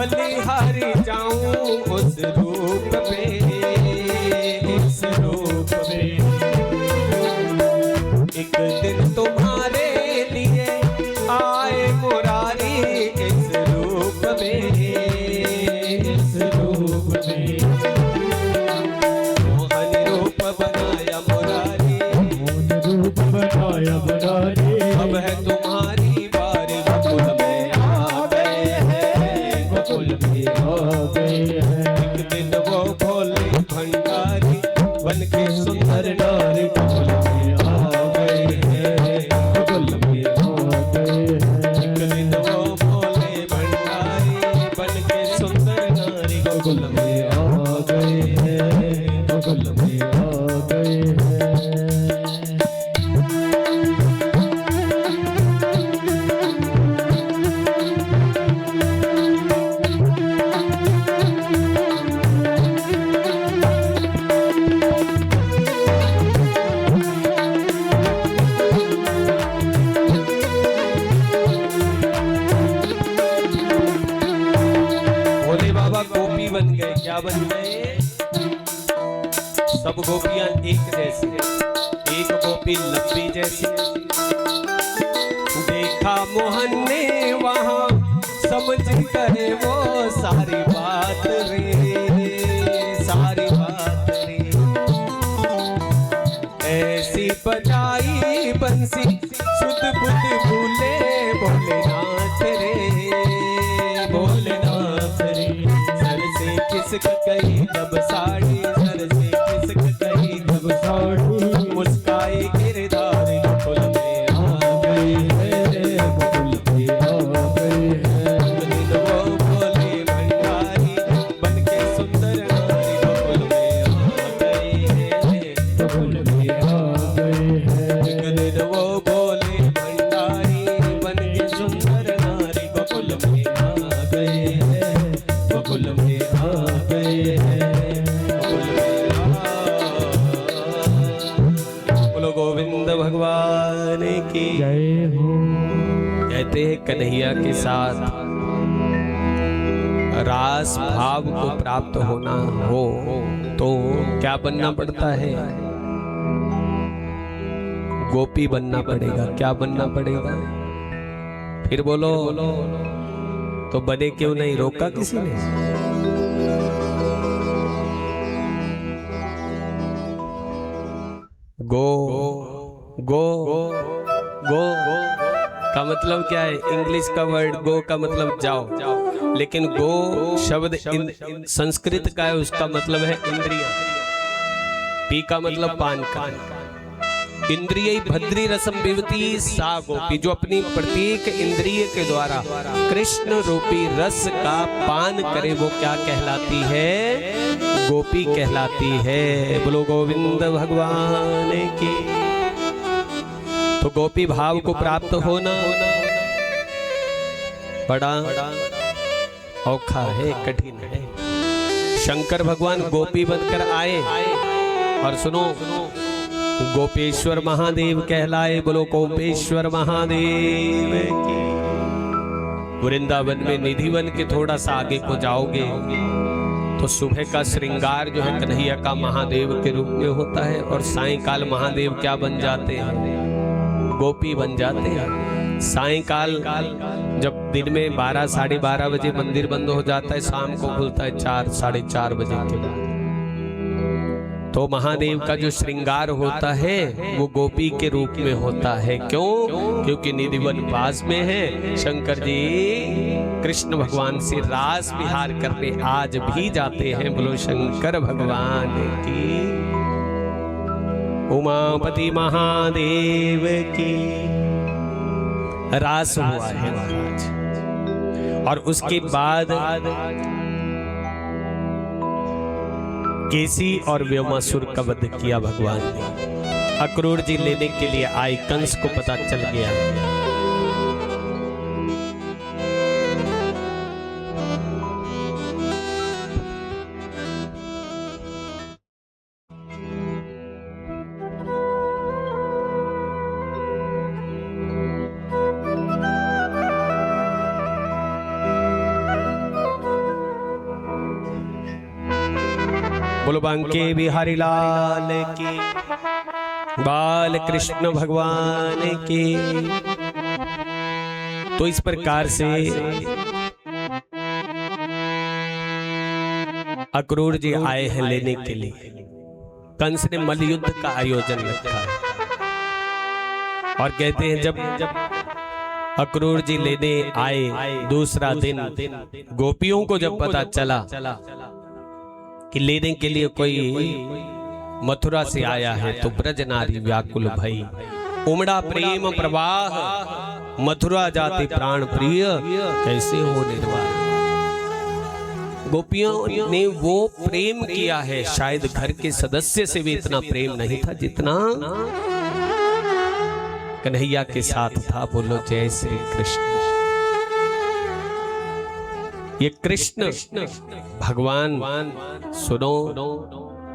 बलिहारी जाऊं उस रूप में, उस रूप में। एक दिन तुम्हारे लिए आए मुरारी इस रूप में, इस रूप में। मोहन रूप बनाया मुरारी, मोहन रूप बनाया मुरारी। अब है तुम्हारी बारी, गोकुल में आ गए हैं, गोकुल में आ गए हैं। एक दिन वो भोले भंडारी बन के सुंदर नारी गोकुल में आ गए हैं, गोकुल में आ गए हैं। एक दिन वो भोले भंडारी बन के सुंदर नारी गोकुल में आ गए हैं, गोकुल में आ गए हैं। गोपी बन गए, क्या बन गए? सब गोपियां एक जैसी, एक गोपी लंबी जैसी। देखा मोहन ने वहां समझ कर वो सारी बात रे, सारी बात रे। ऐसी बजाई बंसी सुध बुध भूले भोलेनाथ रे, भोलेनाथ रे। किसक गई जब साड़ी, सर से किसक गई जब साड़ी। मुस्काई गिरधारी गोकुल में आ गए हैं, गोकुल में आ गए हैं। वो भोले भंडारी बन के सुंदर नारी गोकुल में आ गए हैं, गोकुल में आ गए हैं। एक दिन वो भोले भंडारी बन के सुंदर नारी गोकुल में आ गए हैं, गोकुल में बोलो गोविंद भगवान की जय हो। कहते हैं कन्हैया के साथ रास भाव को प्राप्त होना हो तो क्या बनना पड़ता है? गोपी बनना पड़ेगा। क्या बनना पड़ेगा? फिर बोलो तो बने क्यों नहीं? रोका किसी ने? गो गो गो का मतलब क्या है? इंग्लिश का वर्ड गो का मतलब जाओ, लेकिन गो शब्द संस्कृत का है, उसका मतलब है इंद्रिय। पी का मतलब पान का। इंद्रिय भद्री रसम विवती सा गोपी, जो अपनी प्रत्येक इंद्रिय के द्वारा कृष्ण रूपी रस का पान करे वो क्या कहलाती है? गोपी कहलाती है। बोलो गोविंद भगवान की। तो गोपी भाव को प्राप्त होना बड़ा औखा है, कठिन है। शंकर भगवान गोपी बनकर आए और सुनो गोपेश्वर महादेव कहलाए। बोलो गोपेश्वर महादेव की। वृंदावन में निधिवन के थोड़ा सा आगे को जाओगे तो सुबह का श्रृंगार जो है कन्हैया का महादेव के रूप में होता है, और सायंकाल महादेव क्या बन जाते हैं? गोपी बन जाते हैं। सायंकाल जब दिन में 12 साढ़े 12 बजे मंदिर बंद हो जाता है, शाम को खुलता है 4 साढ़े 4 बजे के बाद, तो महादेव का जो श्रृंगार होता है वो गोपी के रूप में होता है। क्यों? क्योंकि निधिवन पास में है। शंकर जी कृष्ण भगवान से रास विहार करने आज भी जाते हैं। बोलो शंकर भगवान की। उमापति महादेव की। रास हुआ है महाराज, और उसके बाद केसी और व्योमासुर का वध किया भगवान ने। अक्रूर जी लेने के लिए आए, कंस को पता चल गया। बोलो बांके बिहारी लाल की, बाल कृष्ण भगवान की। तो इस प्रकार से अक्रूर जी आए हैं लेने के लिए। कंस ने मल्लयुद्ध का आयोजन रखा है और कहते हैं जब अक्रूर जी लेने आए दूसरा दिन, गोपियों को जब पता चला कि लेने के लिए कोई मथुरा से आया है तो ब्रज नारी व्याकुल भई, उमड़ा प्रेम प्रवाह, मथुरा जाते प्राण प्रिय, कैसे हो निर्वाण। गोपियों ने वो प्रेम किया है, शायद घर के सदस्य से भी इतना प्रेम नहीं था जितना कन्हैया के साथ था। बोलो जय श्री कृष्ण। ये कृष्ण भगवान, सुनो,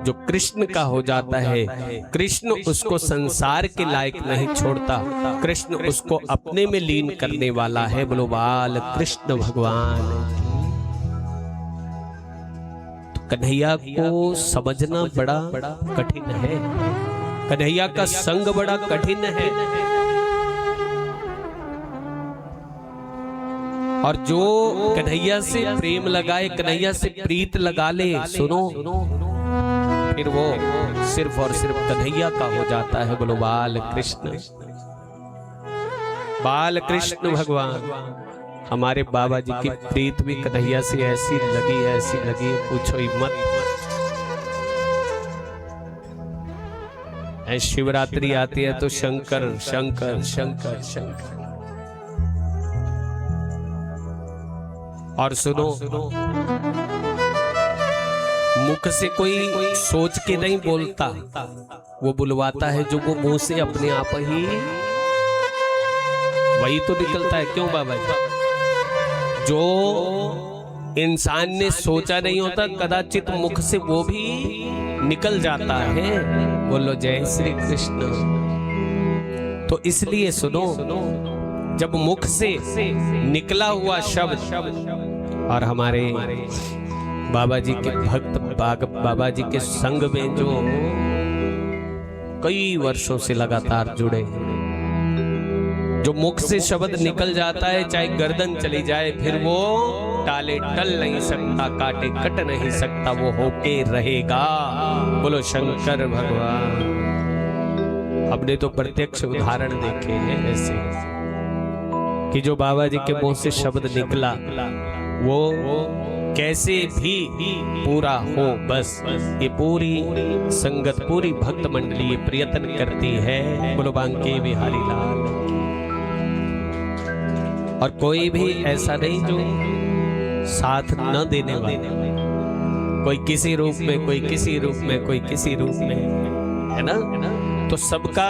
जो कृष्ण का हो जाता है, कृष्ण उसको संसार के लायक नहीं छोड़ता, कृष्ण उसको अपने में लीन करने वाला है। बोलो बाल कृष्ण भगवान। तो कन्हैया को समझना बड़ा कठिन है, कन्हैया का संग बड़ा कठिन है। और जो कन्हैया से प्रेम लगाए, कन्हैया से प्रीत लगा ले, सुनो, फिर वो सिर्फ और सिर्फ कन्हैया का हो जाता है। बोलो बाल कृष्ण, बाल कृष्ण भगवान। हमारे बाबा जी की प्रीत भी कन्हैया से ऐसी लगी, पूछो ही मत। शिवरात्रि आती है तो शंकर शंकर शंकर शंकर। और सुनो, मुख से कोई सोच के नहीं बोलता, वो बुलवाता है जो वो मुंह से अपने आप ही वही तो निकलता है। क्यों बाबा जी? जो इंसान ने सोचा नहीं होता, कदाचित मुख से वो भी निकल जाता है। बोलो जय श्री कृष्ण। तो इसलिए सुनो, जब मुख से निकला हुआ शब्द, और हमारे बाबा जी के भक्त बाबा जी के संग में जो कई वर्षों से लगातार जुड़े हैं, जो मुख से शब्द निकल जाता है, चाहे गर्दन चली जाए, फिर वो टाले टल नहीं सकता, काटे कट नहीं सकता, वो होके रहेगा। बोलो शंकर भगवान। हमने तो प्रत्यक्ष उदाहरण देखे हैं ऐसे, कि जो बाबा जी के मुंह से शब्द निकला वो कैसे भी पूरा हो। बस ये पूरी संगत, पूरी भक्त मंडली ये प्रयत्न करती है। बोलो बांके बिहारी लाल। और कोई भी ऐसा नहीं जो साथ न देने वाला, कोई किसी रूप में, कोई किसी रूप में, कोई किसी रूप में, है ना। तो सबका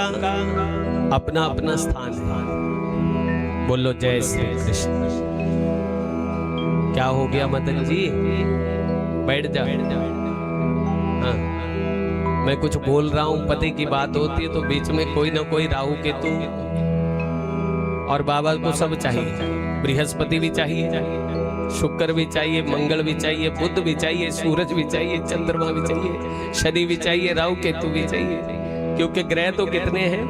अपना अपना स्थान है। बोलो जय श्री कृष्ण। क्या हो गया मदन जी? बैठ जा। हाँ, मैं कुछ बोल रहा हूँ, पति की बात होती है तो बीच में कोई ना कोई राहु केतु, और बाबा को सब चाहिए। बृहस्पति भी चाहिए, शुक्र भी चाहिए, मंगल भी चाहिए, बुध भी चाहिए, सूरज भी चाहिए, चंद्रमा भी चाहिए, शनि भी चाहिए, राहु केतु भी चाहिए। क्योंकि ग्रह तो कितने हैं?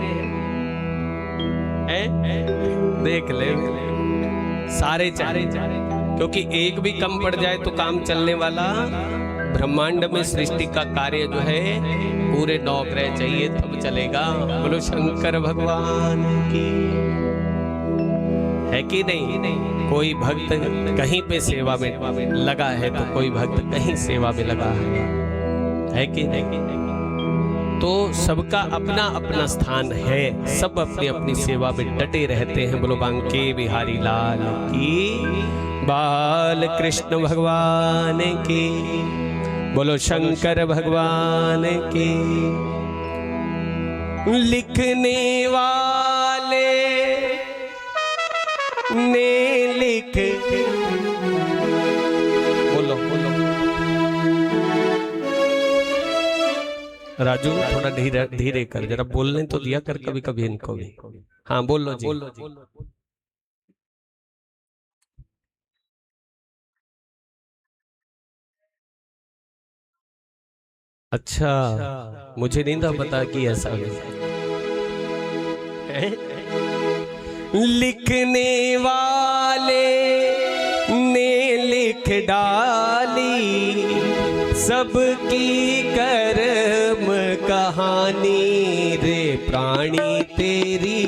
देख ले, सारे चाहिए। क्योंकि एक भी कम पड़ जाए तो काम चलने वाला। ब्रह्मांड में सृष्टि का कार्य जो है पूरे 9 ग्रह चाहिए तब चलेगा। बोलो शंकर भगवान की। है कि नहीं? कोई भक्त कहीं पे सेवा में लगा है तो कोई भक्त कहीं सेवा में लगा है कि नहीं? तो सबका अपना अपना स्थान है, सब अपनी अपनी सेवा में डटे रहते हैं। बोलो बांके बिहारी लाल की, बाल कृष्ण भगवान की। बोलो शंकर भगवान की। लिखने वाले ने लिख, बोलो बोलो राजू, थोड़ा धीरे धीरे कर, जरा बोलने तो दिया कर कभी कभी इनको भी। हाँ बोलो जी। अच्छा, मुझे नहीं था पता कि ऐसा है। लिखने वाले ने लिख डाली सबकी कर्म कहानी रे प्राणी तेरी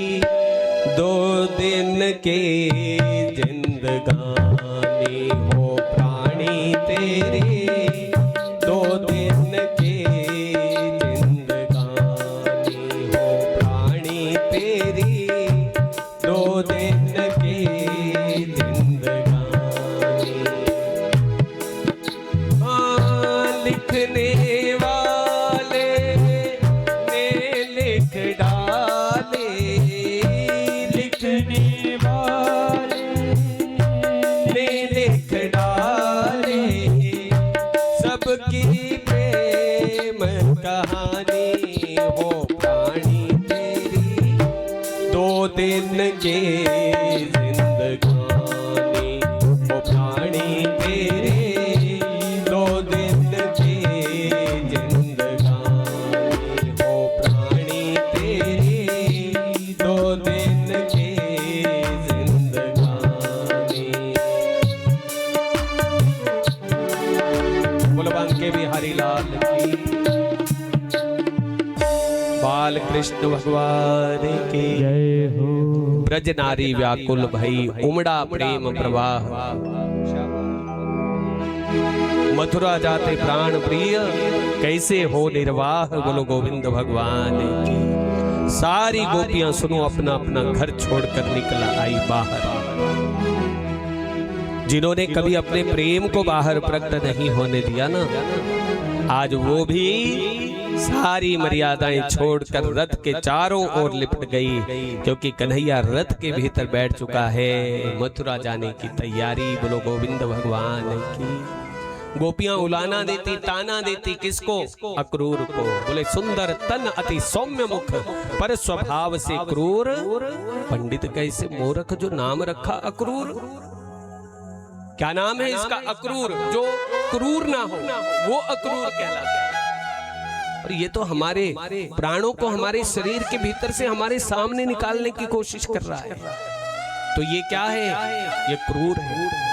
2 दिन के जिंदगानी हो प्राणी तेरी 2 दिन के जिंदगानी हो प्राणी तेरी 2 दिन के जिंदगानी। लिखने वाले ने लिख डाले लिखने वाले ने लिख डाले सबकी प्रेम कहानी हो प्राणी तेरी 2 दिन के जिंदगानी हो प्राणी तेरी 2 दिन के जिंदगानी हो प्राणी तेरी 2 दिन के जिंदगानी। बोलो बांके बिहारी लाल की, बाल कृष्ण भगवान की जय हो। ब्रज नारी व्याकुल भई उमड़ा प्रेम प्रवाह मथुरा जाते प्राण प्रिय कैसे हो निर्वाह। बोलो गोविंद भगवान की। सारी गोपियां सुनो अपना अपना घर छोड़कर निकल आई बाहर। जिन्होंने कभी अपने प्रेम को बाहर प्रकट नहीं होने दिया ना, आज वो भी सारी मर्यादाएं छोड़कर रथ के चारों ओर लिपट गई, क्योंकि कन्हैया रथ के भीतर बैठ चुका है मथुरा जाने की तैयारी। बोलो गोविंद भगवान की। गोपियां उलाना देती, ताना देती, किसको? अक्रूर को। बोले सुंदर तन अति सौम्य मुख पर स्वभाव से क्रूर। पंडित कैसे मूर्ख जो नाम रखा अक्रूर। क्या नाम है इसका? अक्रूर। जो क्रूर ना हो वो अक्रूर कहलाता है। और ये तो हमारे प्राणों को हमारे शरीर के भीतर से हमारे सामने निकालने की कोशिश कर रहा है। तो ये क्या है? ये क्रूर है।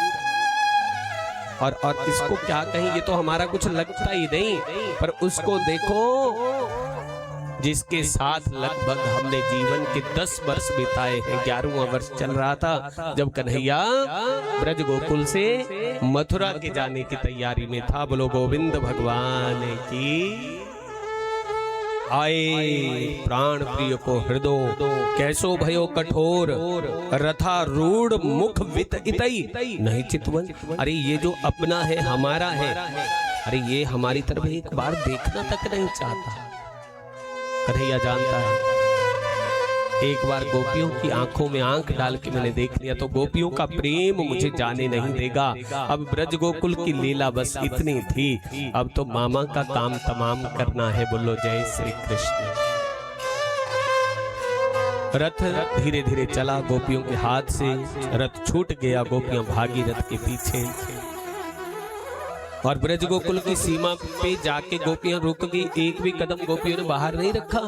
और इसको क्या कहें? ये तो हमारा कुछ लगता ही नहीं, पर उसको देखो जिसके साथ लगभग हमने जीवन के 10 वर्ष बिताए हैं। 11वां वर्ष चल रहा था जब कन्हैया ब्रज गोकुल से मथुरा के जाने की तैयारी में था। बोलो गोविंद भगवान की। आए प्राण प्रिय को हृदय कैसो भयो कठोर रथारूढ़ मुख वित इतई नहीं चितवन। अरे ये जो अपना है, हमारा है, अरे ये हमारी तरफ एक बार देखना तक नहीं चाहता। कन्हैया जानता है एक बार गोपियों की आंखों में आंख डाल के मैंने देख लिया तो गोपियों का प्रेम मुझे जाने नहीं देगा। अब ब्रज गोकुल की लीला बस इतनी थी, अब तो मामा का काम तमाम करना है। बोलो जय श्री कृष्ण। रथ धीरे धीरे चला, गोपियों के हाथ से रथ छूट गया। गोपियां भागी रथ के पीछे और ब्रज गोकुल की सीमा पे जाके गोपियां रुक गई। एक भी कदम गोपियों ने बाहर नहीं रखा।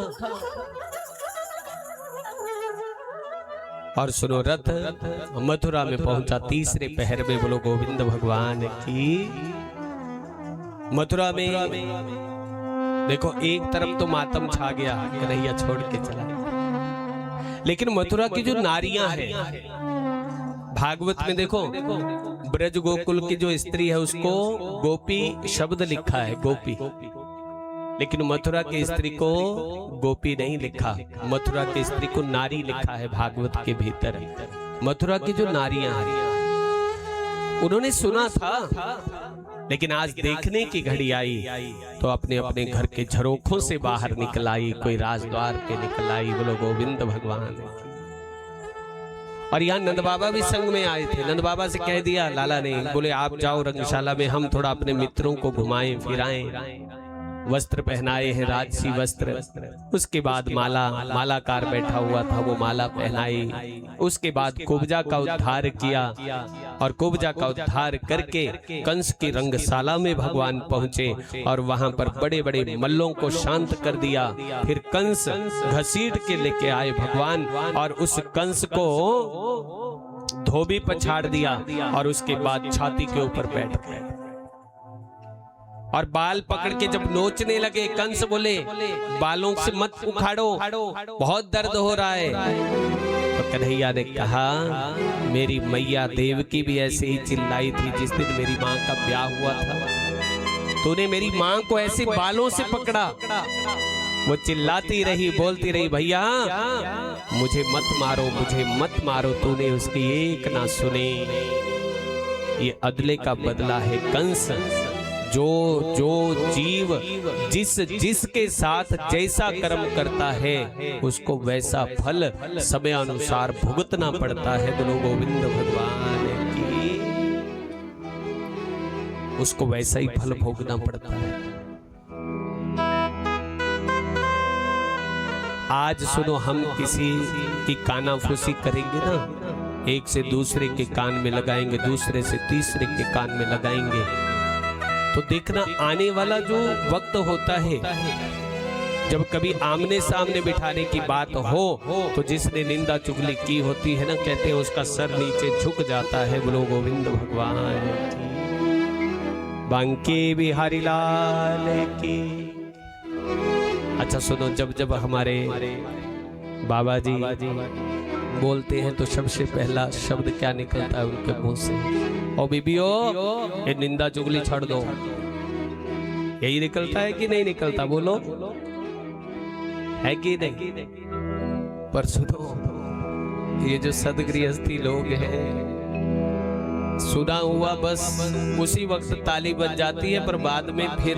और सुनो, रथ मथुरा में पहुंचा तीसरे पहर में। बोलो गोविंद भगवान की। मथुरा में देखो एक तरफ तो मातम छा गया, कन्हैया छोड़ के चला। लेकिन मथुरा की जो नारियां हैं, भागवत में देखो ब्रज गोकुल की जो स्त्री है उसको गोपी शब्द लिखा है, गोपी। लेकिन मथुरा की स्त्री को गोपी नहीं लिखा, मथुरा की स्त्री को नारी लिखा है भागवत के भीतर। मथुरा की जो नारियां उन्होंने सुना था, लेकिन आज देखने की घड़ी आई तो अपने अपने घर के झरोखों से बाहर निकल आई, कोई राजद्वार पे निकल आई। बोलो गोविंद भगवान। और यहाँ नंद बाबा भी संग में आए थे। नंद बाबा से कह दिया लाला ने, बोले आप जाओ रंगशाला में, हम थोड़ा अपने मित्रों को घुमाएं फिराएं। वस्त्र पहनाए हैं, राजसी वस्त्र। उसके बाद मालाकार बैठा हुआ था, वो माला पहनाई। उसके बाद कुब्जा का उद्धार किया। और कुब्जा का उद्धार करके कंस की रंगशाला में भगवान पहुंचे और वहां पर बड़े बड़े मल्लों को शांत कर दिया। फिर कंस घसीट के लेके आए भगवान और उस कंस को धोबी पछाड़ दिया और उसके बाद छाती के ऊपर बैठ गए और बाल पकड़ के जब नोचने लगे, कंस बोले बालों से मत उखाड़ो, बहुत दर्द हो रहा है। तो कन्हैया ने कहा मेरी मैया देवकी भी ऐसे ही चिल्लाई थी जिस दिन मेरी माँ का ब्याह हुआ था। तूने मेरी माँ को ऐसे बालों से पकड़ा। वो चिल्लाती रही, बोलती रही भैया मुझे मत मारो, मुझे मत मारो। तूने उसकी एक ना सुनी। ये अदले का बदला है कंस। जो जो जीव जिसके साथ जैसा कर्म करता है उसको वैसा फल समय अनुसार भुगतना पड़ता है। बोलो गोविंद भगवान की, उसको वैसा ही फल भोगना पड़ता है। आज सुनो, हम किसी की कानाफूसी करेंगे ना, एक से दूसरे के कान में लगाएंगे, दूसरे से तीसरे के कान में लगाएंगे, तो देखना आने वाला जो वक्त होता है जब कभी आमने सामने बिठाने की बात हो तो जिसने निंदा चुगली की होती है ना, कहते हैं उसका सर नीचे झुक जाता है। बोलो गोविंद भगवान की, बांके बिहारी लाल की। अच्छा सुनो, जब जब हमारे बाबा जी बोलते हैं तो सबसे पहला शब्द क्या निकलता है उनके मुंह से? ओ बीबियो, ये निंदा चुगली छोड़ दो। यही निकलता है कि नहीं निकलता? बोलो, है कि नहीं? पर सुनो, ये जो सदगृहस्थी लोग हैं, सुना हुआ बस उसी वक्त ताली बज जाती है, पर बाद में फिर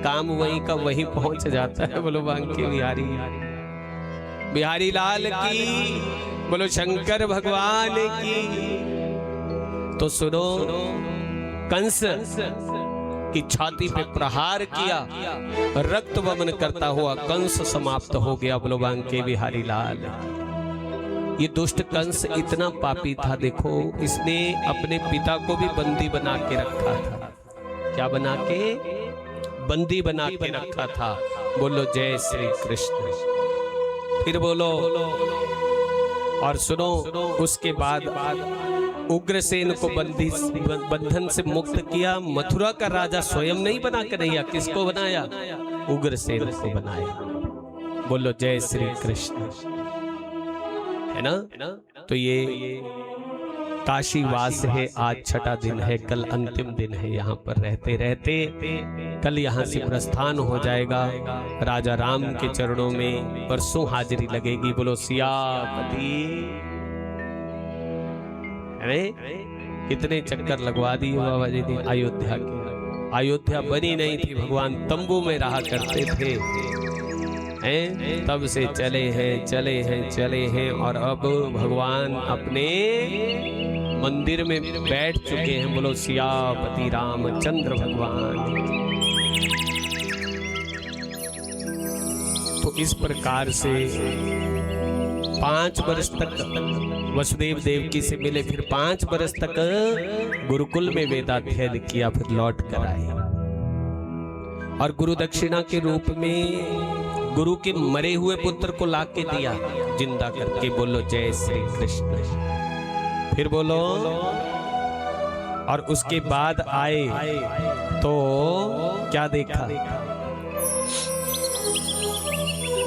काम वहीं का वहीं पहुंच जाता है। बोलो बांके बिहारी लाल की, बोलो शंकर भगवान की। तो सुनो, कंस की छाती पे प्रहार किया, रक्त वमन करता हुआ कंस समाप्त हो गया। बोलो बांके बिहारी लाल। ये दुष्ट कंस इतना पापी था, देखो इसने अपने पिता को भी बंदी बना के रखा था। क्या बना के? बंदी बना के रखा था। बोलो जय श्री कृष्ण। फिर बोलो। और सुनो, उसके बाद उग्रसेन को बंधन से मुक्त किया। मथुरा का राजा स्वयं नहीं बना कन्हैया, किसको बनाया? उग्रसेन को बनाया। बोलो जय श्री कृष्ण। है ना? तो ये काशीवास है, आज छठा दिन है, कल अंतिम दिन है। यहाँ पर रहते रहते कल यहाँ से प्रस्थान हो जाएगा राजा राम के चरणों में। परसों हाजिरी लगेगी। बोलो सियापति। कितने चक्कर लगवा दिए बाबा जी ने अयोध्या के। अयोध्या बनी नहीं थी, भगवान तंबू में रहा करते थे, तब से चले हैं और अब भगवान अपने मंदिर में बैठ चुके हैं। बोलो सियापति रामचंद्र भगवान। तो इस प्रकार से 5 वर्ष तक वसुदेव देवकी से मिले, फिर 5 वर्ष तक गुरुकुल में वेदाध्ययन किया, फिर लौट कर आए और गुरु दक्षिणा के रूप में गुरु के मरे हुए पुत्र को लाके दिया जिंदा करके। बोलो जय श्री कृष्ण। फिर बोलो। और उसके बाद आए तो क्या देखा?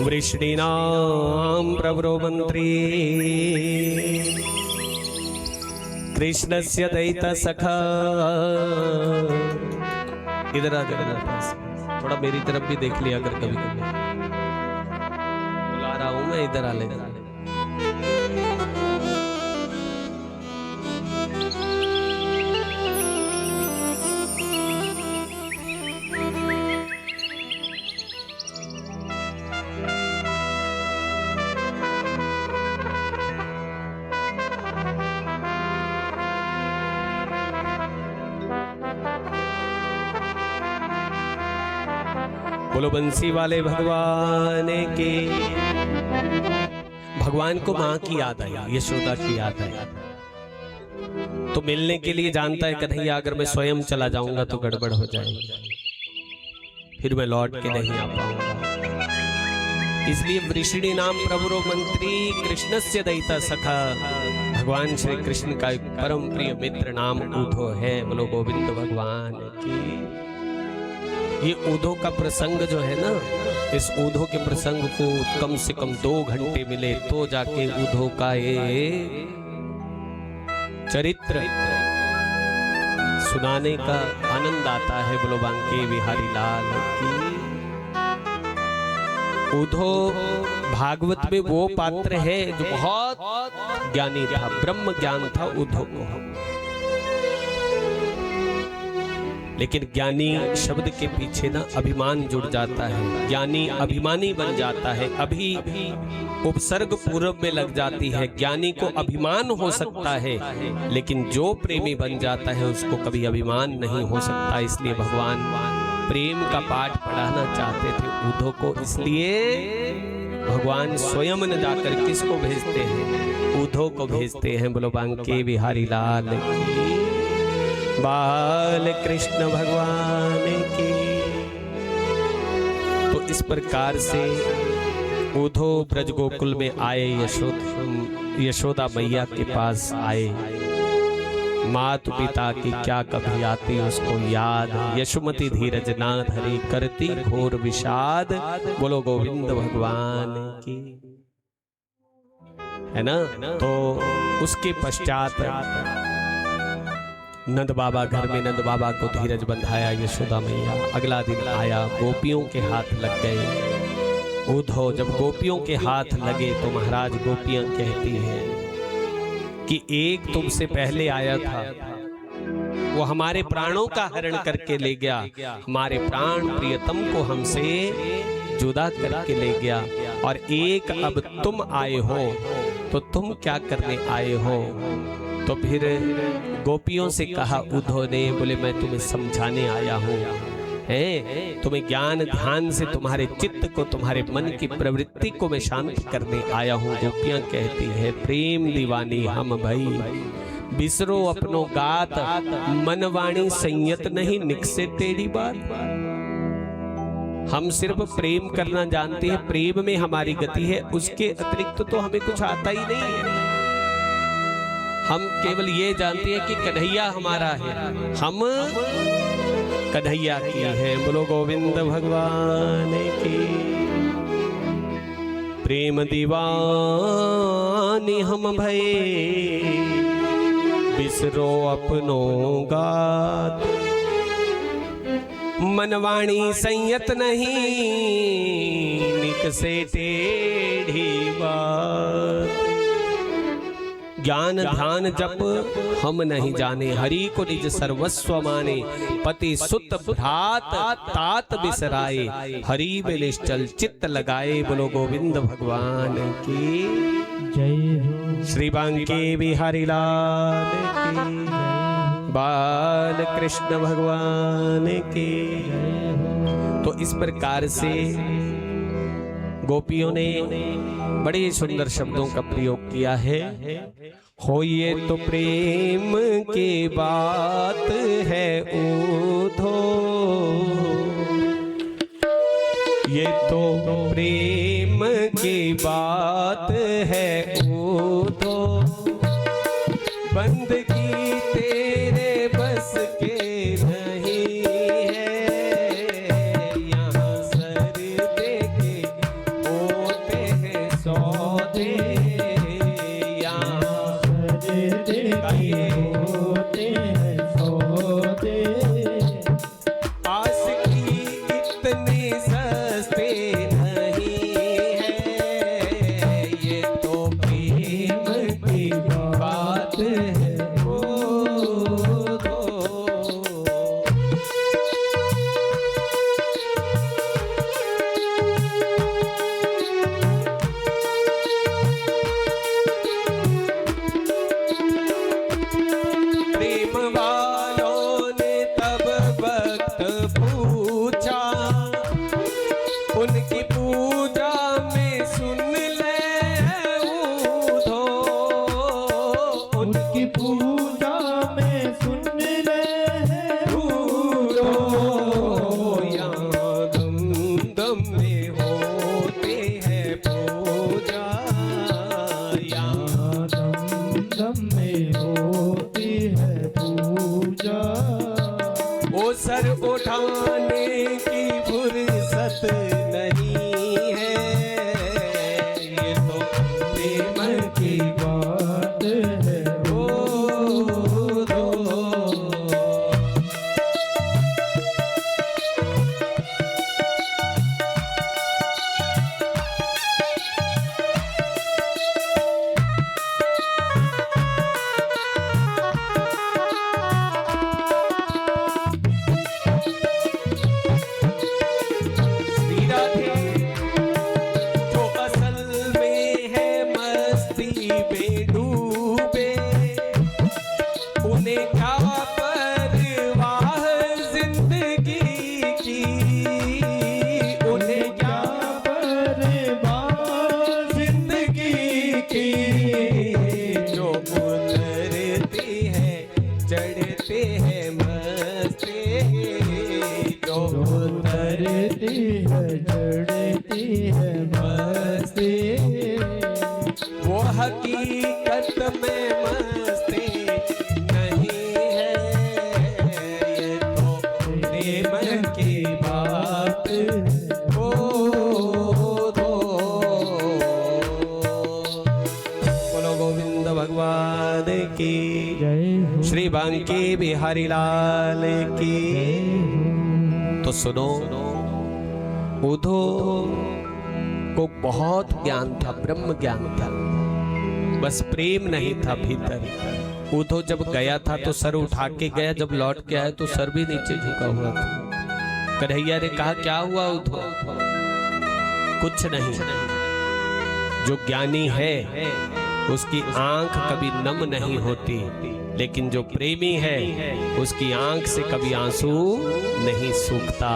वृष्णीनां प्रवरो मंत्री कृष्णस्य दैत्य सखा। इधर आ जाओ, थोड़ा मेरी तरफ भी देख लिया अगर कभी कभी। बुला रहा हूं मैं, इधर आ ले। बोलो बंसी वाले भगवान के। भगवान को मां की याद आई, यशोदा की याद आई। तो मिलने के लिए जानता है कन्हैया अगर मैं स्वयं चला जाऊंगा तो गड़बड़ हो जाएगी, फिर मैं लौट के नहीं आ पाऊंगा। इसलिए वृषिणी नाम प्रवरो मंत्री कृष्णस्य दयिता सखा, भगवान श्री कृष्ण का एक परम प्रिय मित्र नाम ऊधो है। बोलो गोविंद भगवान की। ये ऊधो का प्रसंग जो है ना, इस ऊधो के प्रसंग को कम से कम 2 घंटे मिले तो जाके ऊधो का ये चरित्र सुनाने का आनंद आता है। बोलो बांके बिहारी लाल की। ऊधो भागवत में वो पात्र है जो बहुत ज्ञानी था, ब्रह्म ज्ञान था ऊधो को। लेकिन ज्ञानी शब्द के पीछे ना अभिमान जुड़ जाता है, ज्ञानी अभिमानी बन जाता है। अभी उपसर्ग पूर्व में लग जाती है। ज्ञानी को अभिमान हो सकता है, लेकिन जो प्रेमी बन जाता है उसको कभी अभिमान नहीं हो सकता। इसलिए भगवान प्रेम का पाठ पढ़ाना चाहते थे ऊधो को, इसलिए भगवान स्वयं न जाकर किसको भेजते हैं, ऊधो को भेजते हैं। बोलो बांके बिहारी लाल की, बाल कृष्ण भगवान की। तो इस प्रकार से ऊधो ब्रज गोकुल में आए, यशोदा मैया के पास आए। मातु पिता की क्या कभी आती उसको याद, यशोमती धीरज ना धरी करती घोर विषाद। बोलो गोविंद भगवान की, है ना। तो उसके पश्चात नंद बाबा घर में नंद बाबा को धीरज बंधाया यशोदा मैया। अगला दिन आया, गोपियों के हाथ लग गए। ऊधो जब गोपियों के हाथ लगे तो महाराज गोपियां कहती हैं कि एक तुमसे पहले आया था, वो हमारे प्राणों का हरण करके ले गया, हमारे प्राण प्रियतम को हमसे जुदा करके ले गया, और एक अब तुम आए हो, तो तुम क्या करने आए हो। तो फिर गोपियों से कहा ऊधो ने, बोले मैं तुम्हें समझाने आया हूँ, है तुम्हें ज्ञान ध्यान से तुम्हारे चित्त को, तुम्हारे मन की प्रवृत्ति को मैं शांत करने आया हूँ। गोपियां कहती है प्रेम दीवानी हम भई, बिसरो अपनो गात, मनवाणी संयत नहीं निकसे टेढ़ी बात। हम सिर्फ प्रेम करना जानते हैं, प्रेम में हमारी गति है, उसके अतिरिक्त तो हमें कुछ आता ही नहीं है। हम केवल ये जानते हैं कि कन्हैया हमारा है, हम कन्हैया की है। बोलो गोविंद भगवान की। प्रेम दीवानी हम भये, बिसरो अपनो गात, मनवाणी संयत नहीं निकसे टेढ़ी बात। ज्ञान ध्यान जप हम नहीं जाने, हरि को निज सर्वस्व माने, पति सुत भ्रात तात बिसराए, हरि में निश्चल चित्त लगाए। बोलो गोविंद भगवान की जय। श्री बांके बिहारी लाल की, बाल कृष्ण भगवान की। तो इस प्रकार से गोपियों ने बड़े सुंदर शब्दों का प्रयोग किया है। हो ये तो प्रेम की बात है ऊधो, ये तो प्रेम की बात है ऊधो, बंदगी तेरे बस के नहीं है, यहाँ सर दे के होते हैं सौदे, यहाँ सर दे के होते हैं सौदे, आशिकी इतनी सस्ते नहीं है, ये तो में होती है पूजा, यहाँ दम दम में होती है पूजा। वो सर उठाने की फुर्सत नहीं है, ये तो प्रेम की बात है ओ दो। श्री राधे जो असल में है मस्ती में डूबे, उन्हें क्या परवाह जिंदगी की, उन्हें क्या परवाह जिंदगी की। जो उतरती है चढ़ते हैं मस्ती, जो उतरती है चढ़ती है मस्ती। वो हकीकत में मस्ती नहीं है, ये तो प्रेम की बात हो दो। बोलो गोविंद भगवान की जय हो श्री बांके बिहारी लाल की। तो सुनो, उद्धव को बहुत ज्ञान था, ब्रह्म ज्ञान था, बस प्रेम नहीं था भीतर। उद्धव जब गया था तो सर उठा के गया, जब लौट के आया तो सर भी नीचे झुका हुआ था। कन्हैया ने कहा क्या हुआ उद्धव? कुछ नहीं। जो ज्ञानी है उसकी आंख कभी नम नहीं होती, लेकिन जो प्रेमी है उसकी आंख से कभी आंसू नहीं सूखता।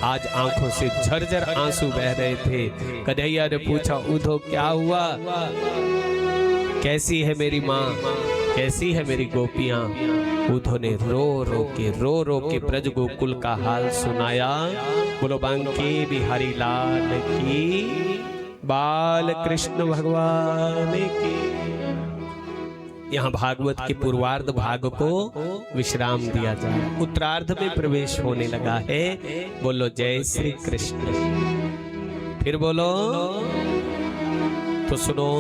आज आंखों से झरझर आंसू बह रहे थे। कन्हैया ने पूछा उद्धव क्या हुआ? कैसी है मेरी माँ, कैसी है मेरी गोपियां? उद्धव ने रो रो के ब्रज गोकुल का हाल सुनाया। बोलो बांके बिहारी लाल की, बाल कृष्ण भगवान की। यहाँ भागवत के पूर्वार्ध भाग को विश्राम दिया जाए, उत्तरार्ध में प्रवेश होने लगा है। बोलो जय श्री कृष्ण। फिर बोलो। तो सुनो,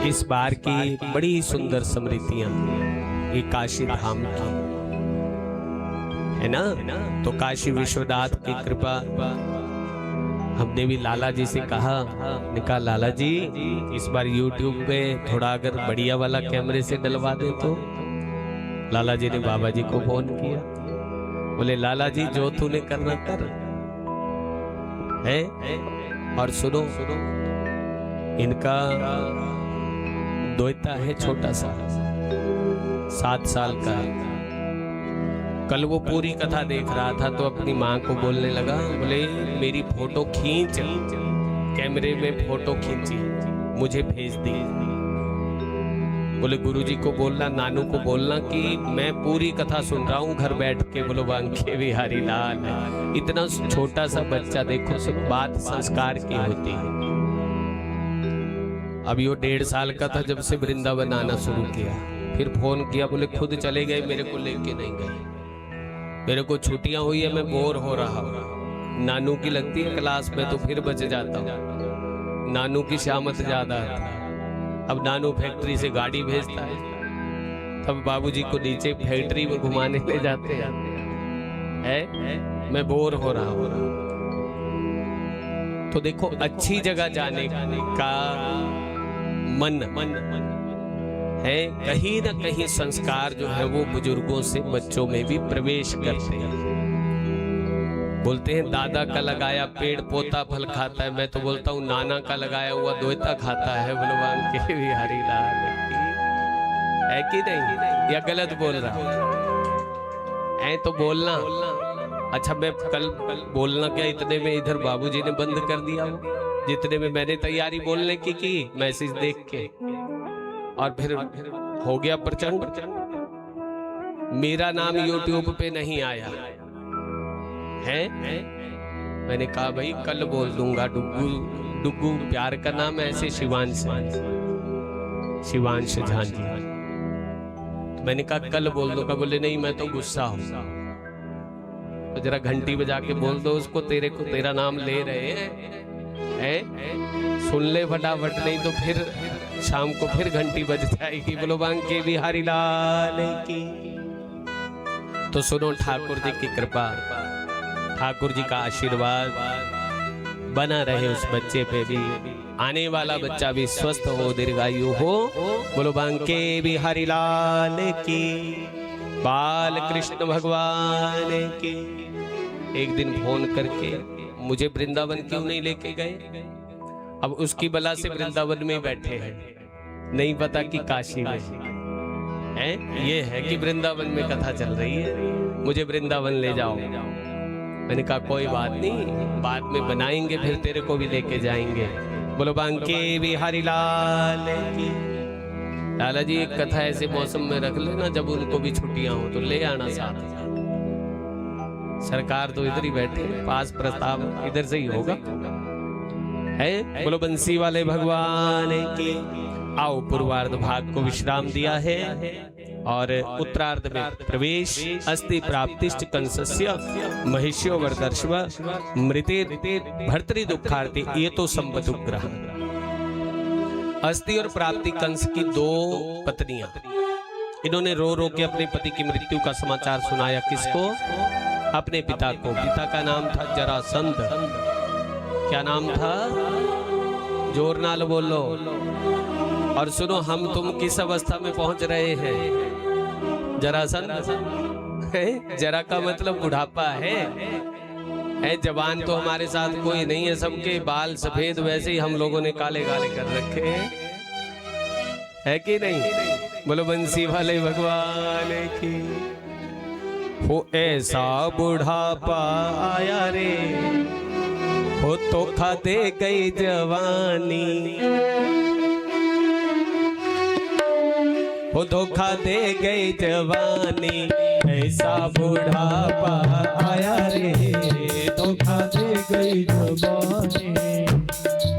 इस बार की बड़ी सुंदर स्मृतियां ये काशी धाम की है ना। तो काशी विश्वनाथ की कृपा, हमने भी लाला जी से कहा, निकाल लाला जी इस बार YouTube पे थोड़ा अगर बढ़िया वाला कैमरे से डलवा दे तो। लाला जी ने बाबा जी को फोन किया, बोले लाला जी जो तूने करना कर है। और सुनो, इनका दोता है छोटा सा, 7 साल का। कल वो पूरी कथा देख रहा था तो अपनी माँ को बोलने लगा, बोले मेरी फोटो खींच, कैमरे में फोटो खींची मुझे भेज दी। बोले गुरुजी को बोलना, नानू को बोलना कि मैं पूरी कथा सुन रहा हूँ घर बैठ के। बोलो बांके बिहारी लाल। इतना छोटा सा बच्चा, देखो सब बात संस्कार की होती है। अभी वो 1.5 साल का था जब से वृंदावन आना शुरू किया। फिर फोन किया, बोले खुद चले गए, मेरे को लेके नहीं गए। मेरे को छुट्टियां हुई है, मैं बोर हो रहा हूँ। नानू की लगती है क्लास में तो फिर बच जाता हूँ। नानू की शामत ज्यादा है। अब नानू फैक्ट्री से गाड़ी भेजता है, तब बाबूजी को नीचे फैक्ट्री में घुमाने ले जाते हैं। मैं बोर हो रहा हूँ। तो देखो, अच्छी जगह जाने का मन है, कहीं ना कहीं संस्कार जो है वो बुजुर्गों से बच्चों में भी प्रवेश करते हैं। बोलते हैं दादा का लगाया पेड़ पोता फल खाता है, मैं तो बोलता हूँ नाना का लगाया हुआ दोता खाता है। बलवान के बिहारी लाल की, है कि नहीं? या गलत बोल रहा है तो बोलना। अच्छा, मैं कल बोलना क्या, इतने में इधर बाबूजी ने बंद कर दिया। वो जितने में मैंने तैयारी बोलने की मैसेज देख के, और फिर हो गया प्रचंड। मेरा नाम YouTube पे नहीं आया है, मैंने कहा भाई कल बोल दूंगा। डुग्गू डुग्गू प्यार का नाम है, ऐसे शिवांश झा जी। तो मैंने कहा कल बोल दूंगा। बोले नहीं मैं तो गुस्सा हूं। तो जरा घंटी बजा के बोल दो उसको, तेरा नाम ले रहे हैं, सुन ले फटाफट, नहीं तो फिर शाम को फिर घंटी बज जाएगी। बोलो बांके बिहारी लाल की। तो सुनो, ठाकुर जी की कृपा, ठाकुर जी का आशीर्वाद बना रहे उस बच्चे पे भी, आने वाला बच्चा भी स्वस्थ हो, दीर्घायु हो। बोलो बांके बिहारी लाल की, बाल कृष्ण भगवान की। एक दिन फोन करके मुझे वृंदावन क्यों नहीं लेके गए? अब उसकी बला से वृंदावन में बैठे हैं, नहीं पता कि काशी में है। ये है कि वृंदावन में कथा चल रही है, मुझे वृंदावन ले जाओ। मैंने कहा कोई बात नहीं, बाद में बनाएंगे, फिर तेरे को भी लेके जाएंगे। बोलो बांके बिहारी लाल की। लाला जी एक कथा ऐसे मौसम में रख लेना जब उनको भी छुट्टियां हो, तो ले आना साथ। सरकार तो इधर ही बैठे, पास प्रस्ताव इधर से ही होगा है। बोलो बंसी वाले भगवान की। आओ, पूर्वार्ध भाग को विश्राम दिया है और उत्तरार्ध में प्रवेश। अस्ति प्राप्तिश्च कंसस्य महिष्यो वरदर्शव मृते भर्तृ दुःखार्थे ये तो संपदुग्रह। अस्ति और प्राप्ति कंस की दो पत्नियां, इन्होंने रो रो के अपने पति की मृत्यु का समाचार सुनाया। किसको? अपने पिता को। पिता का नाम था जरासंध। क्या नाम था? जोर नाल बोलो। और सुनो, हम तुम किस अवस्था में पहुंच रहे हैं? जरासंध है, जरा का मतलब बुढ़ापा है। जवान तो हमारे साथ कोई नहीं है, सबके बाल सफेद, वैसे ही हम लोगों ने काले काले कर रखे हैं, है कि नहीं? बोलो बंसी वाले भगवान की। हो ऐसा बुढ़ापा आया रे, हो तो खा दे गई जवानी, हो धोखा दे गई जवानी। ऐसा बुढ़ापा आया रे, धोखा दे गई जवानी।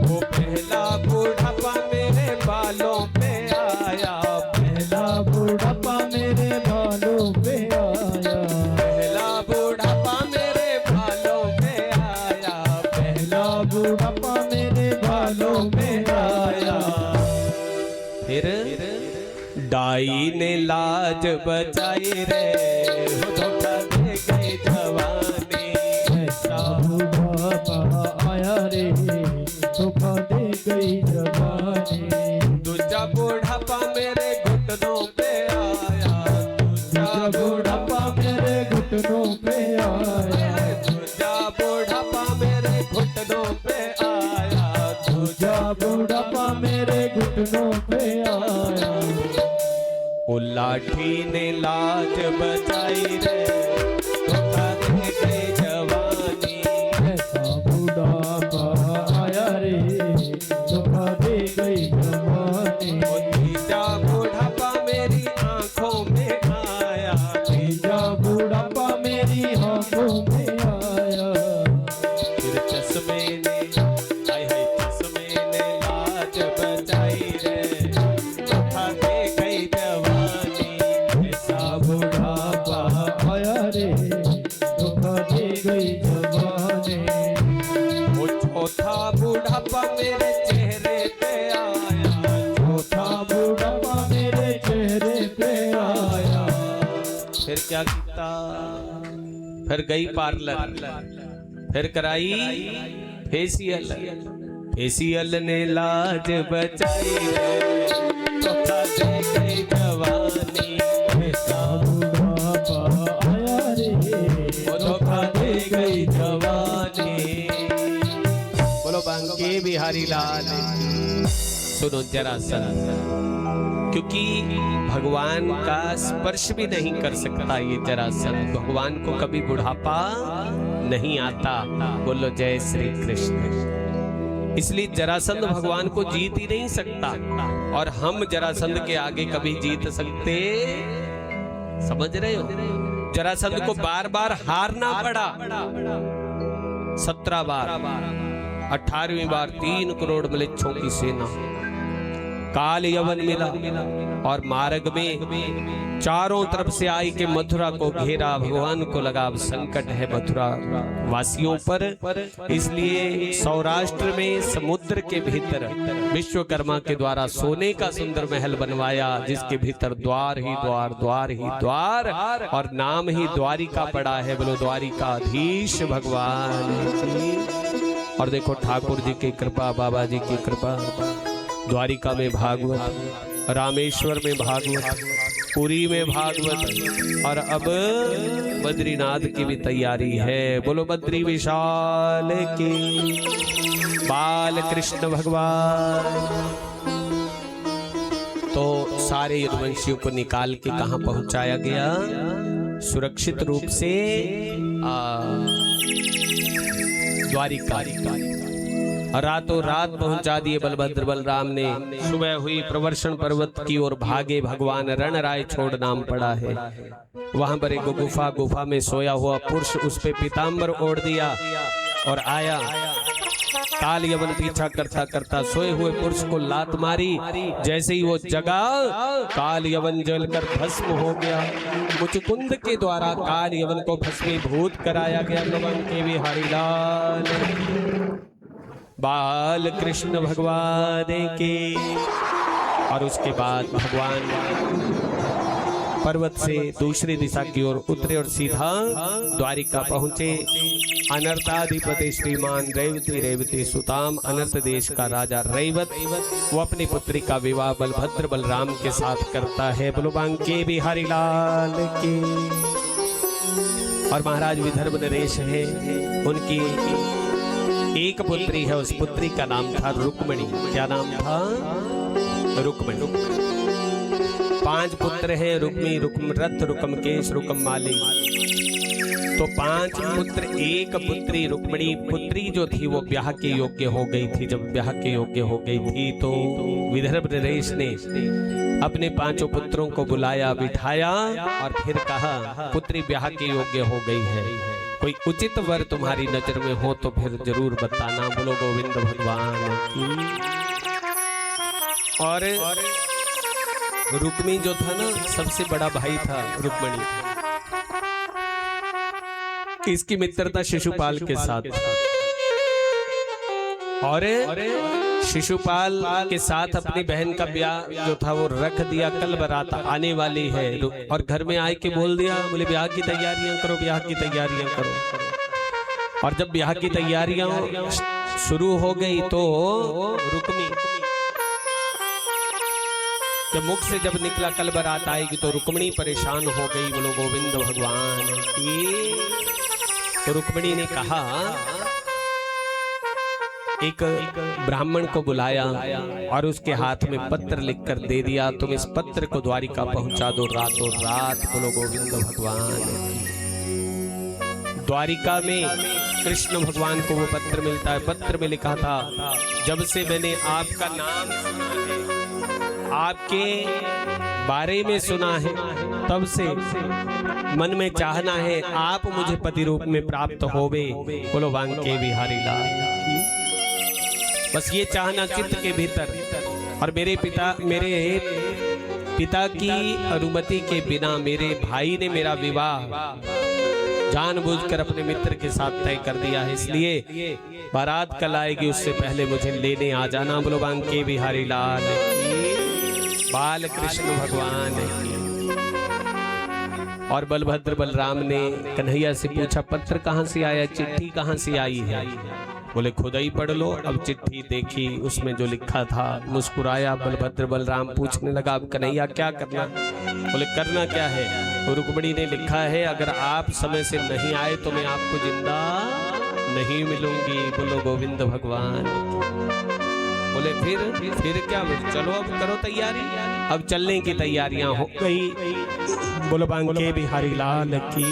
वो पहला बुढ़ापा मेरे बालों पे आया, पहला बुढ़ापा मेरे बालों पे आया, पहला बुढ़ापा मेरे बालों पे आया, पहला बुढ़ापा मेरे बालों पे आया। फिर दाई ने लाज बचाई रे, हो धोखा दे गई जवानी। ऐसा बुढ़ापा आया रे, धोखा दे गई जवानी। दूजा बुढ़ापा मेरे घुटनों पे आया, दूजा बुढ़ापा मेरे घुटनों पे आया, दूजा बुढ़ापा मेरे घुटनों पे आया, दूजा बुढ़ापा मेरे घुटनों पे आया। वो लाठी ने लाज बचाई रे, धोखा दे गई जवानी। ऐसा बुढ़ापा आया रे, धोखा दे गई जवानी। वो तीजा बुढ़ापा मेरी आंखों में आया, तीजा बुढ़ापा मेरी आंखों में आया। फिर चश्मे ने, हाय हाय चश्मे ने लाज बचाई रे, धोखा दे गई जवानी। ऐसा बुढ़ापा आया रे, धोखा दे गई जवानी। वो चौथा बुढ़ापा मेरे चेहरे पे आया, चौथा बुढ़ापा मेरे चेहरे पे आया। फिर क्या किया? फिर गई पार्लर, फिर कराई फेशियल, फेशियल ने लाज बचाई रे, धोखा दे गई जवानी। ऐसा बुढ़ापा आया रे, वो धोखा दे गई जवानी। बोलो बांके बिहारी लाल की। सुनो जरासंध, क्योंकि भगवान का स्पर्श भी नहीं कर सकता ये जरासंध, भगवान को कभी बुढ़ापा नहीं आता। बोलो जय श्री कृष्ण। इसलिए जरासंध भगवान को जीत ही नहीं सकता, और हम जरासंध के आगे कभी जीत सकते? समझ रहे हो? जरासंध को बार बार हारना पड़ा, 17 बार, 18वीं बार 3 करोड़ मलेच्छों की सेना, काल यवन मिला और मार्ग में चारों तरफ से आई के मथुरा को घेरा। भगवान को लगा अब संकट है मथुरा वासियों पर, इसलिए सौराष्ट्र में समुद्र के भीतर विश्वकर्मा के द्वारा सोने का सुंदर महल बनवाया, जिसके भीतर द्वार ही द्वार, द्वार ही द्वार, और नाम ही द्वारिका पड़ा है। बोलो द्वारिकाधीश भगवान की। और देखो ठाकुर जी की कृपा, बाबा जी की कृपा, द्वारिका में भागवत, रामेश्वर में भागवत, पुरी में भागवत, और अब बद्रीनाथ की भी तैयारी है। बोलो बद्री विशाल की, बाल कृष्ण भगवान। तो सारे यदुवंशियों को निकाल के कहां पहुंचाया गया? सुरक्षित रूप से द्वारिका। रातों रात पहुंचा दिए बलभद्र बलराम ने। सुबह हुई, प्रवर्षण पर्वत की ओर भागे भगवान। रणराय छोड़ नाम पड़ा है। वहां पर एक गुफा में सोया हुआ पुरुष, उस पे पीतांबर ओढ़ दिया और आया। काल यवन पीछा करता करता सोए हुए पुरुष को लात मारी। जैसे ही वो जगा, काल यवन जलकर भस्म हो गया। मुचकुंद के द्वारा काल यवन को भस्मीभूत कराया गया। भगवान के बिहारी लाल बाल कृष्ण भगवान के। और उसके बाद भगवान पर्वत से दूसरी दिशा की ओर उतरे और सीधा द्वारिका पहुंचे। अनर्ताधिपति श्रीमान रेवती सुताम, अनर्त देश का राजा रैवत, वो अपनी पुत्री का विवाह बलभद्र बलराम के साथ करता है। बोलो बांके बिहारी लाल की। और महाराज विदर्भ नरेश है, उनकी एक पुत्री है। उस पुत्री का नाम था रुक्मणी। क्या नाम था? रुक्मणी। 5 पुत्र हैं, रुक्मी, रुक्मरथ, रुक्मकेश, रुक्ममाली। तो 5 पुत्र, एक पुत्री रुक्मणी। पुत्री जो थी वो ब्याह के योग्य हो गई थी। जब ब्याह के योग्य हो गई थी तो विदर्भ नरेश ने अपने 5 पुत्रों को बुलाया, बिठाया और फिर कहा पुत्री ब्याह के योग्य हो गई है, कोई उचित वर तुम्हारी नजर में हो तो फिर जरूर बताना। बोलो गोविंद भगवान की। और रुक्मी जो था ना, सबसे बड़ा भाई था रुक्मणी। इसकी मित्रता शिशुपाल के साथ। और शिशुपाल के साथ अपनी बहन का ब्याह जो था वो रख दिया। कल बारात आने वाली है और घर में आए के बोल दिया, बोले ब्याह की तैयारियां करो, ब्याह की तैयारियां करो। और जब ब्याह की तैयारियां शुरू हो गई तो रुक्मी जब मुख से जब निकला कल बारात आएगी, तो रुक्मणी परेशान हो गई। बोलो गोविंद भगवान की। तो रुक्मणी ने कहा, एक ब्राह्मण को बुलाया और उसके हाथ में पत्र लिखकर दे दिया, तुम इस पत्र को द्वारिका पहुंचा दो रातों रात। बोलो गोविंद भगवान। द्वारिका में कृष्ण भगवान को वो पत्र मिलता है। पत्र में लिखा था, जब से मैंने आपका नाम सुना है, आपके बारे में सुना है, तब से मन में चाहना है आप मुझे पति रूप में प्राप्त होवे। बोलो बांके बिहारी लाल। बस ये चाहना चित्त के भीतर। और मेरे पिता की अनुमति के बिना मेरे भाई ने मेरा विवाह जानबूझकर अपने मित्र के साथ तय कर दिया है, इसलिए बारात कल आएगी, उससे पहले मुझे लेने आ जाना। बोलो बांके बिहारी लाल की, बाल कृष्ण भगवान की। और बलभद्र बलराम ने कन्हैया से पूछा, पत्र कहाँ से आया, चिट्ठी कहाँ से आई है? बोले खुद ही पढ़ लो। अब चिट्ठी देखी, उसमें जो लिखा था, मुस्कुराया। बलभद्र बलराम पूछने लगा, अब कन्हैया क्या करना? बोले करना क्या है? तो रुक्मणी ने लिखा है, अगर आप समय से नहीं आए तो मैं आपको जिंदा नहीं मिलूंगी। बोलो गोविंद भगवान। बोले फिर क्या? चलो अब करो तैयारी। अब चलने की तैयारियां हो गई। बोलो बांके बिहारी लाल की।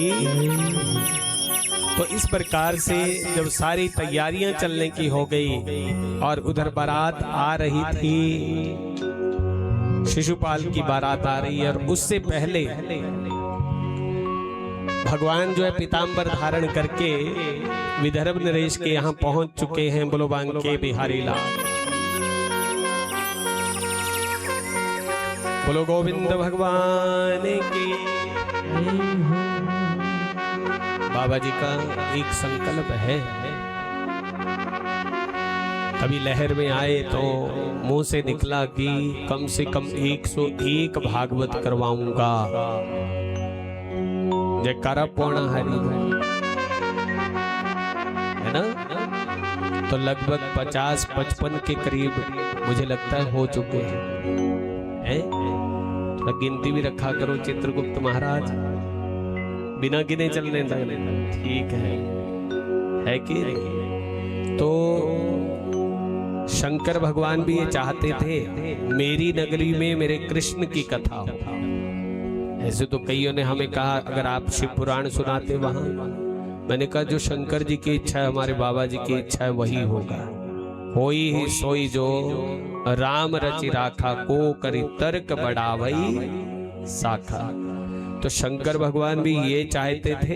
तो इस प्रकार से जब सारी तैयारियां चलने की हो गई और उधर बारात आ रही थी, शिशुपाल की बारात आ रही है, और उससे पहले भगवान जो है पीताम्बर धारण करके विदर्भ नरेश के यहाँ पहुंच चुके हैं। बोलो बांके बिहारी लाल, बोलो गोविंद भगवान की। बाबा जी का एक संकल्प है, कभी लहर में आए तो मुंह से निकला कि कम से कम 101 भागवत करवाऊंगा। जयकारा पौना हरि है ना। तो लगभग 50-55 के करीब मुझे लगता है हो चुके हैं। थोड़ा गिनती भी रखा करो चित्रगुप्त महाराज, बिना गिने चलने लगने ठीक है कि नहीं? तो शंकर भगवान भी ये चाहते थे मेरी नगरी में मेरे कृष्ण की कथा हो। ऐसे तो कईयों ने हमें कहा अगर आप शिव पुराण सुनाते वहां, मैंने कहा जो शंकर जी की इच्छा है, हमारे बाबा जी की इच्छा है, वही होगा। होई ही सोई जो राम रचि राखा, को करी तर्क बढ़ावई साखा। तो शंकर भगवान भी ये चाहते थे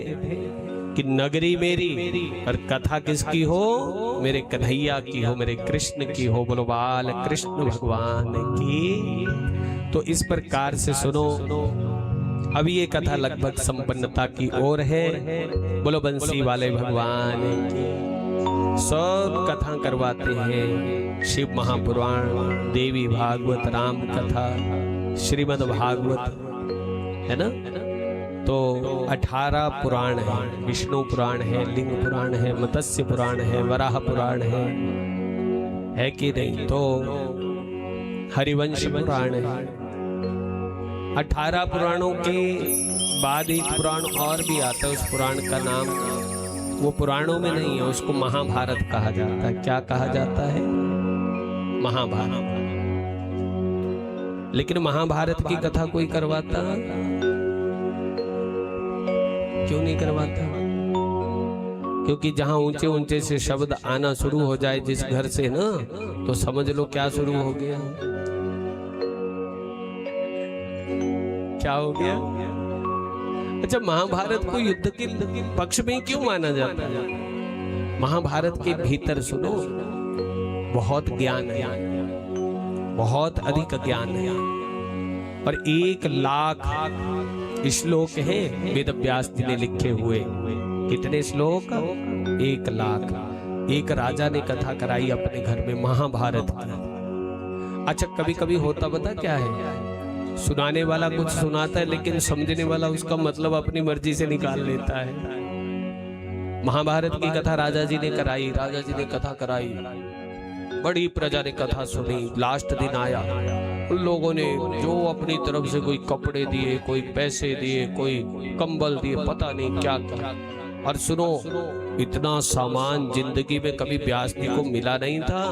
कि नगरी मेरी और कथा किसकी हो, मेरे कन्हैया की हो, मेरे कृष्ण की हो। बोलो बाल कृष्ण भगवान की। तो इस प्रकार से सुनो, अभी ये कथा लगभग संपन्नता की ओर है। बोलो बंसी वाले भगवान की। सब कथा करवाते हैं, शिव महापुराण, देवी भागवत, राम कथा, श्रीमद् भागवत, है ना। तो 18 पुराण है, विष्णु पुराण है, लिंग पुराण है, मत्स्य पुराण है, वराह पुराण है कि नहीं? तो हरिवंश पुराण है। 18 पुराणों के बाद एक पुराण और भी आता है, उस पुराण का नाम वो पुराणों में नहीं है, उसको महाभारत कहा जाता है। क्या कहा जाता है? महाभारत। लेकिन महाभारत की कथा कोई करवाता? क्यों नहीं करवाता? क्योंकि जहां ऊंचे ऊंचे से शब्द आना शुरू हो जाए जिस घर से ना, तो समझ लो क्या शुरू हो गया। क्या हो गया? अच्छा, महाभारत को युद्ध के पक्ष में क्यों माना जाता है? महाभारत के भीतर सुनो, बहुत ज्ञान है, बहुत अधिक ज्ञान है। और 1 लाख श्लोक हैं वेद व्यास जी ने लिखे हुए। कितने श्लोक? 1 लाख। एक राजा ने कथा कराई अपने घर में महाभारत की। अच्छा, कभी कभी होता पता क्या है, सुनाने वाला कुछ सुनाता है लेकिन समझने वाला उसका मतलब अपनी मर्जी से निकाल लेता है। महाभारत की कथा राजा जी ने कराई, राजा जी ने कथा कराई, बड़ी प्रजा ने कथा सुनी। लास्ट दिन आया, उन लोगों ने जो अपनी तरफ से कोई कपड़े दिए, कोई पैसे दिए, कोई कंबल दिए, पता नहीं क्या क्या। और सुनो, इतना सामान जिंदगी में कभी व्यास जी को मिला नहीं था।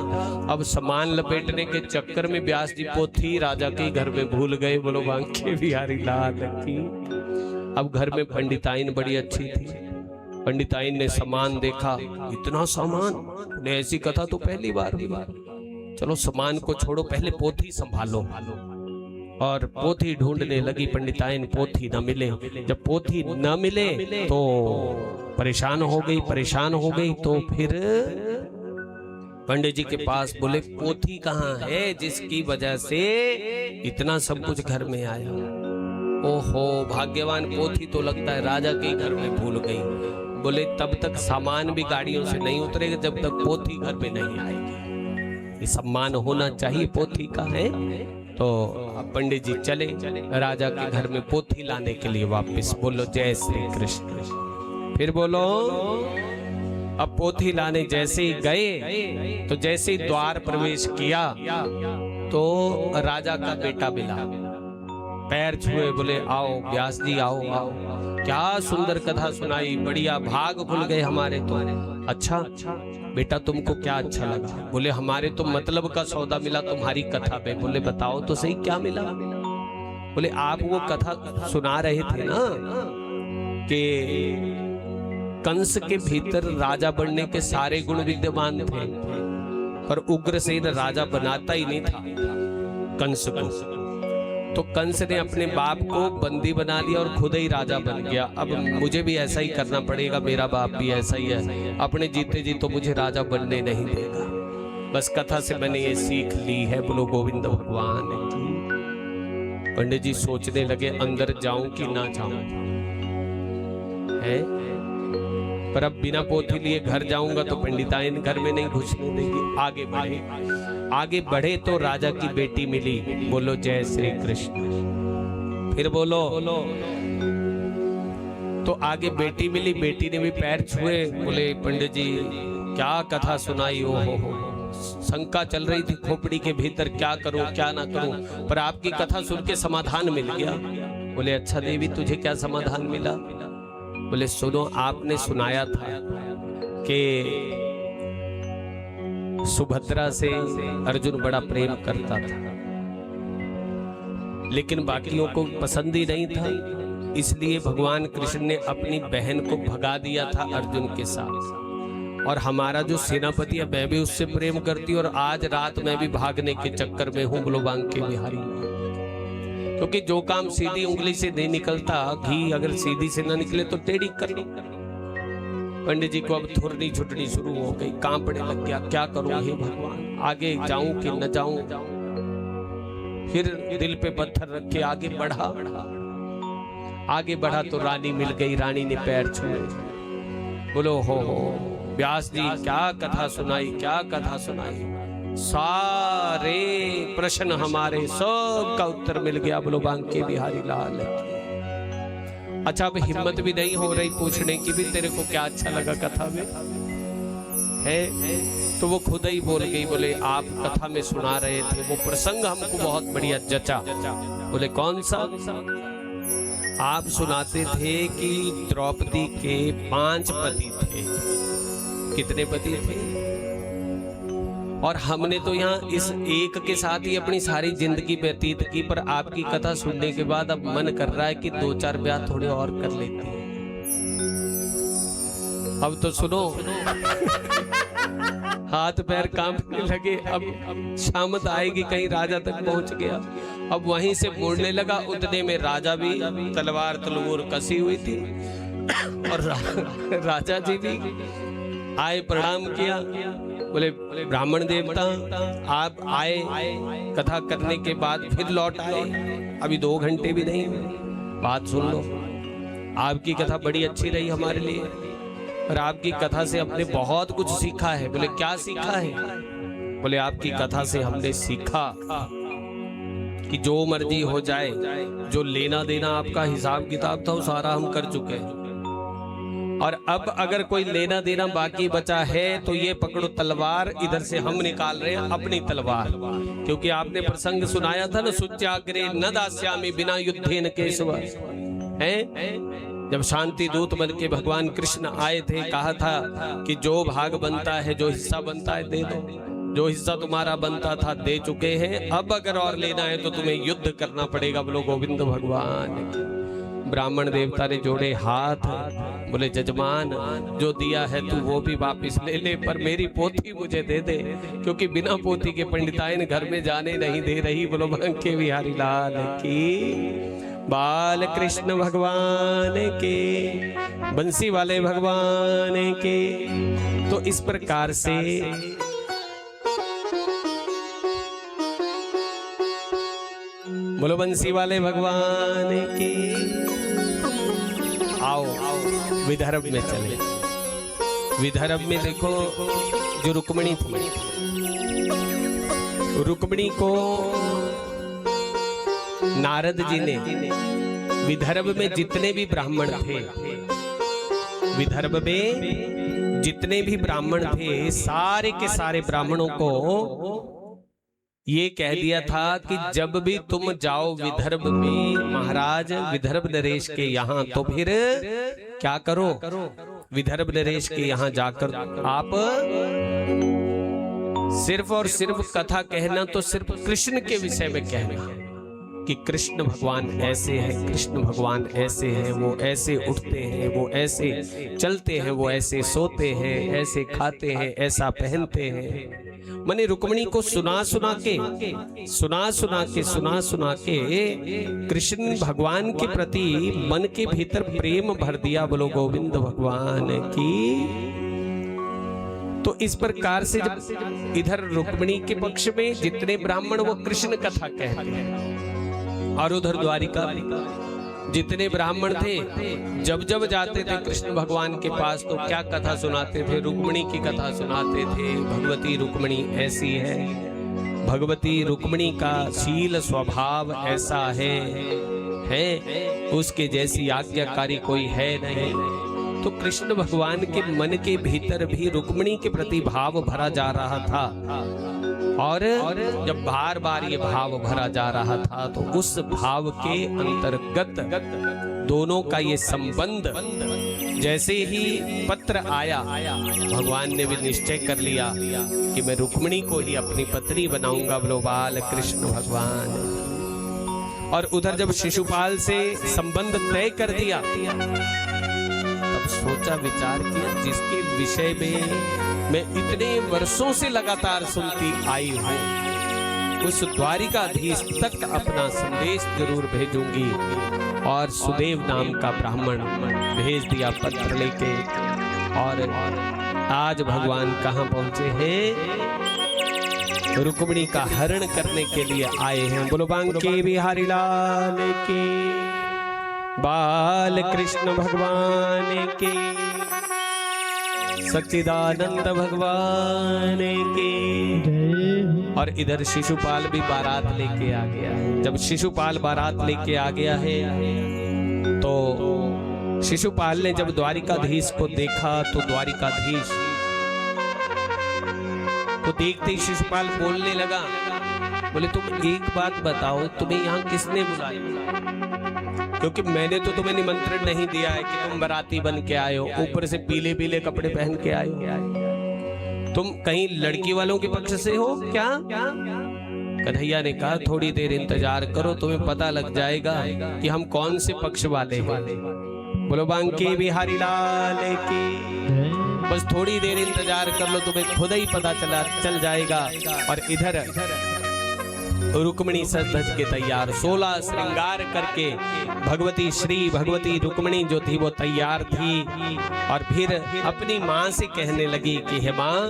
अब सामान लपेटने के चक्कर में व्यास जी पोथी राजा के घर में भूल गए। बोलो बांके बिहारी लाल की। अब घर में पंडिताइन बड़ी अच्छी थी, पंडिताइन ने सामान देखा, इतना सामान, ने ऐसी कथा तो पहली बार हुई। चलो सामान को छोड़ो, पहले पोथी संभालो। और पोथी ढूंढने लगी पंडिताइन, पोथी न मिले। जब पोथी न मिले तो परेशान हो गई, परेशान हो गई। तो फिर पंडित जी के पास बोले, पोथी कहाँ है जिसकी वजह से इतना सब कुछ घर में आया? ओहो भाग्यवान, पोथी तो लगता है राजा के घर में भूल गई। बोले तब तक सामान भी गाड़ियों से नहीं उतरेगा जब तक पोथी घर में नहीं आएगी। ये सम्मान होना चाहिए पोथी का, है। तो पंडित जी चले राजा के घर में पोथी लाने के लिए वापस। बोलो जय श्री कृष्ण। फिर बोलो। अब पोथी लाने जैसे ही गए तो जैसे ही द्वार प्रवेश किया तो राजा का बेटा मिला, पैर छुए, बोले आओ व्यास जी, आओ आओ। क्या सुंदर कथा सुनाई, बढ़िया, भाग खुल गए हमारे तो। अच्छा बेटा, तुमको क्या अच्छा लगा? बोले हमारे तो मतलब का सौदा मिला तुम्हारी कथा पे। बोले बताओ तो सही क्या मिला? बोले आप वो कथा सुना रहे थे ना कि कंस के भीतर राजा बनने के सारे गुण विद्यमान थे, पर उग्रसेन राजा बनाता ही नहीं था कंस को। तो कंस ने अपने बाप को बंदी बना लिया और खुद ही राजा बन गया। अब मुझे भी ऐसा ही करना पड़ेगा, मेरा बाप भी ऐसा ही है, अपने जीते जी तो मुझे राजा बनने नहीं देगा। बस कथा से मैंने ये सीख ली है। बोलो गोविंद भगवान की। पंडित जी सोचने लगे अंदर जाऊं कि ना जाऊं है, पर अब बिना पोथी लिए घर जाऊंगा तो पंडिताइन घर में नहीं घुसने देगी। आगे बढ़े तो राजा की बेटी मिली। बोलो जय श्री कृष्ण। फिर बोलो तो आगे बेटी मिली, बेटी ने भी पैर छुए। बोले पंडित जी क्या कथा सुनाई, हो शंका चल रही थी खोपड़ी के भीतर, क्या करूं क्या ना करूं, पर आपकी कथा सुन के समाधान मिल गया। बोले अच्छा देवी तुझे क्या समाधान मिला? बोले सुनो, आपने सुनाया था कि सुभद्रा से अर्जुन बड़ा प्रेम करता था, लेकिन बाकियों को पसंद ही नहीं था, इसलिए भगवान कृष्ण ने अपनी बहन को भगा दिया था अर्जुन के साथ। और हमारा जो सेनापति है मैं भी उससे प्रेम करती हूँ, और आज रात मैं भी भागने के चक्कर में हूँ। बोलो बांके बिहारी। क्योंकि जो काम सीधी उंगली से नहीं निकलता, घी अगर सीधी से ना निकले तो टेढ़ी कर लो। पंडित जी को अब थुरनी छुटनी शुरू हो गई, कांपने लग गया, क्या करूं हे भगवान, आगे जाऊं कि न जाऊं। फिर दिल पे पत्थर रख के आगे बढ़ा तो रानी मिल गई, रानी ने पैर छुए। बोलो हो व्यास जी क्या कथा सुनाई, क्या कथा सुनाई, सारे प्रश्न हमारे सब का उत्तर मिल गया। बोलो बांके बिहारी लाल की। अच्छा अब हिम्मत भी नहीं हो रही पूछने की भी तेरे को क्या अच्छा लगा कथा में है, तो वो खुद ही बोल गई। बोले आप कथा में सुना रहे थे वो प्रसंग हमको बहुत बढ़िया जचा। बोले कौन सा? आप सुनाते थे कि द्रौपदी के 5 पति थे। कितने पति थे? और हमने तो यहाँ इस एक के साथ ही अपनी सारी जिंदगी व्यतीत की, पर आपकी कथा सुनने के बाद अब मन कर रहा है कि 2-4 ब्याह थोड़े और कर लेते हैं। अब तो सुनो हाथ पैर कांपने लगे। अब शामत आएगी, कहीं राजा तक पहुंच गया। अब वहीं से मुड़ने लगा, उतने में राजा भी तलवार तलवार कसी हुई थी, और राजा जी भी आए, प्रणाम किया। बोले ब्राह्मण देवता आप आए, कथा करने के बाद फिर लौट आए, अभी 2 घंटे भी नहीं, बात सुन लो। आपकी कथा बड़ी अच्छी रही हमारे लिए, और आपकी कथा से हमने बहुत कुछ सीखा है। बोले क्या सीखा है? बोले आपकी कथा से हमने सीखा कि जो मर्जी हो जाए, जो लेना देना आपका हिसाब किताब था वो सारा हम कर चुके हैं, और अब अगर कोई लेना देना बाकी बचा है तो ये पकड़ो तलवार, इधर से हम निकाल रहे हैं अपनी तलवार। क्योंकि आपने प्रसंग सुनाया था ना, सुच्याग्रे न दास्यामि बिना युद्धेन केशव, है जब शांति दूत बन के भगवान कृष्ण आए थे, कहा था कि जो भाग बनता है, जो हिस्सा बनता है दे दो, जो हिस्सा तुम्हारा बनता था दे चुके हैं, अब अगर और लेना है तो तुम्हें युद्ध करना पड़ेगा। बोलो गोविंद भगवान। ब्राह्मण देवता ने जोड़े हाथ, बोले जजमान जो दिया है तू वो भी वापिस ले ले, पर मेरी पोथी मुझे दे दे, क्योंकि बिना पोथी के पंडिताइन घर में जाने नहीं दे रही। बोलो बांके बिहारी लाल की। बाल कृष्ण भगवान के, बंसी वाले भगवान के। तो इस प्रकार से बोलो बंसी वाले भगवान के। आओ विदर्भ में चले। विदर्भ में देखो जो रुक्मिणी थी, रुक्मिणी को नारद जी ने विदर्भ में जितने भी ब्राह्मण थे, विदर्भ में जितने भी ब्राह्मण थे, सारे के सारे ब्राह्मणों को ये कह दिया था कि जब भी तुम जाओ विदर्भ में, महाराज विदर्भ नरेश के यहाँ, तो फिर क्या करो, विदर्भ नरेश के यहाँ जाकर आप सिर्फ और सिर्फ कथा कहना तो सिर्फ कृष्ण के विषय में कहना, कि कृष्ण भगवान ऐसे हैं, कृष्ण भगवान ऐसे हैं, वो ऐसे उठते हैं, वो ऐसे चलते हैं, वो ऐसे सोते हैं, ऐसे खाते हैं, ऐसा पहनते हैं। माने रुक्मिणी को सुना सुना के कृष्ण भगवान के प्रति मन के भीतर प्रेम भर दिया। बोलो गोविंद भगवान की। तो इस प्रकार से जब इधर रुक्मिणी के पक्ष में जितने ब्राह्मण वो कृष्ण कथा कहते हैं, और उधर द्वारिका जितने ब्राह्मण थे जब जब जाते थे कृष्ण भगवान के पास तो क्या कथा सुनाते थे? रुक्मिणी की कथा सुनाते थे। भगवती रुक्मिणी ऐसी है, भगवती रुक्मिणी का शील स्वभाव ऐसा है उसके जैसी आज्ञाकारी कोई है नहीं। तो कृष्ण भगवान के मन के भीतर भी रुक्मिणी के प्रति भाव भरा जा रहा था, और जब बार बार ये भाव भरा जा रहा था तो उस भाव के अंतर्गत दोनों का ये संबंध, जैसे ही पत्र आया भगवान ने भी निश्चय कर लिया कि मैं रुक्मिणी को ही अपनी पत्नी बनाऊंगा। बोलो बाल कृष्ण भगवान। और उधर जब शिशुपाल से संबंध तय कर दिया तब सोचा विचार किया, जिसके विषय में मैं इतने वर्षों से लगातार सुनती आई हूँ उस द्वारिकाधीश तक अपना संदेश जरूर भेजूंगी। और सुदेव नाम का ब्राह्मण भेज दिया पत्र लेके, और आज भगवान कहाँ पहुंचे हैं? रुक्मिणी का हरण करने के लिए आए हैं। बोलो बांके बिहारी लाल की, बाल कृष्ण भगवान की, सच्चिदानंद भगवान की। और इधर शिशुपाल भी बारात लेके आ गया है। जब शिशुपाल बारात लेके आ गया है तो शिशुपाल ने जब द्वारिकाधीश को देखा तो द्वारिकाधीश को देखते ही शिशुपाल बोलने लगा, बोले तुम एक बात बताओ, तुम्हें यहाँ किसने बुलाया? क्योंकि मैंने तो तुम्हें निमंत्रण नहीं दिया है कि तुम बाराती बन के आए हो, ऊपर से पीले पीले कपड़े पहन के आए हो। तुम कहीं लड़की वालों के पक्ष से हो क्या? कन्हैया ने कहा थोड़ी देर इंतजार करो, तुम्हें पता लग जाएगा कि हम कौन से पक्ष वाले हैं। बोलो बांके बिहारी लाल की। बस थोड़ी देर इंतजार कर लो, तुम्हें खुद ही पता चल जाएगा। और इधर रुक्मिणी सज धज के तैयार, 16 श्रृंगार करके भगवती रुक्मिणी जो थी वो तैयार थी। और फिर अपनी माँ से कहने लगी कि हे माँ,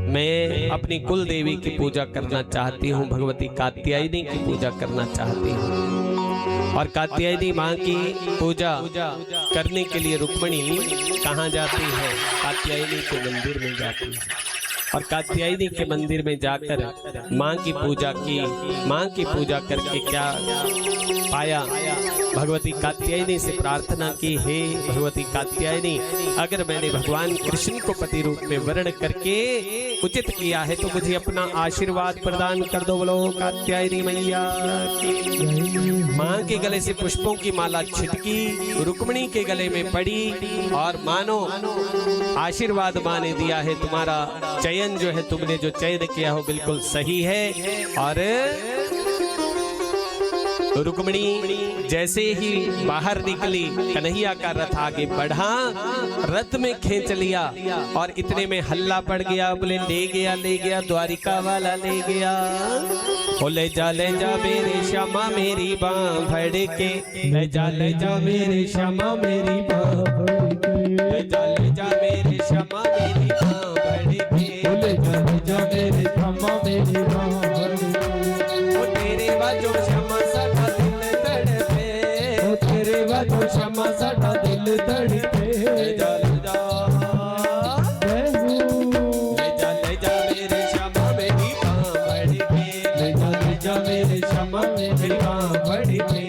मैं अपनी कुल देवी की पूजा करना चाहती हूँ, भगवती कात्यायनी की पूजा करना चाहती हूँ। और कात्यायनी माँ की पूजा करने के लिए रुक्मिणी कहाँ जाती है? कात्यायनी के मंदिर में जाती है। और कात्यायनी के मंदिर में जाकर माँ की पूजा की। माँ की पूजा करके क्या पाया? भगवती कात्यायनी से प्रार्थना की, हे भगवती कात्यायनी, अगर मैंने भगवान कृष्ण को पति रूप में वर्ण करके उचित किया है तो मुझे अपना आशीर्वाद प्रदान कर दो। बोलो कात्यायनी मैया की। माँ के गले से पुष्पों की माला छिटकी, रुक्मिणी के गले में पड़ी, और मानो आशीर्वाद माँ ने दिया है, तुम्हारा चयन जो है, तुमने जो चयन किया हो बिल्कुल सही है। और रुक्मिणी जैसे ही बाहर निकली, कन्हैया का रथ आगे बढ़ा, रथ में खींच लिया, और इतने में हल्ला पड़ गया। बोले ले गया द्वारिका वाला ले गया। ओ ले जा मेरे श्यामा मेरी बाँ भड़ के, ले जा मेरे श्यामा मेरी बाँ भड़ के, ले जा मेरे श्यामा मेरी बाँ भड़ के, ले जा मेरे श्यामा मेरी बाँ भड़ के। ओ तेरे बाजो श्यामा साडा दिल तड़पे, ओ तेरे बाजो श्यामा साडा दिल तड़पे। ले जा मेरे श्यामा मेरी बाँ भड़ के, ले जा मेरे श्यामा मेरी बाँ भड़ के।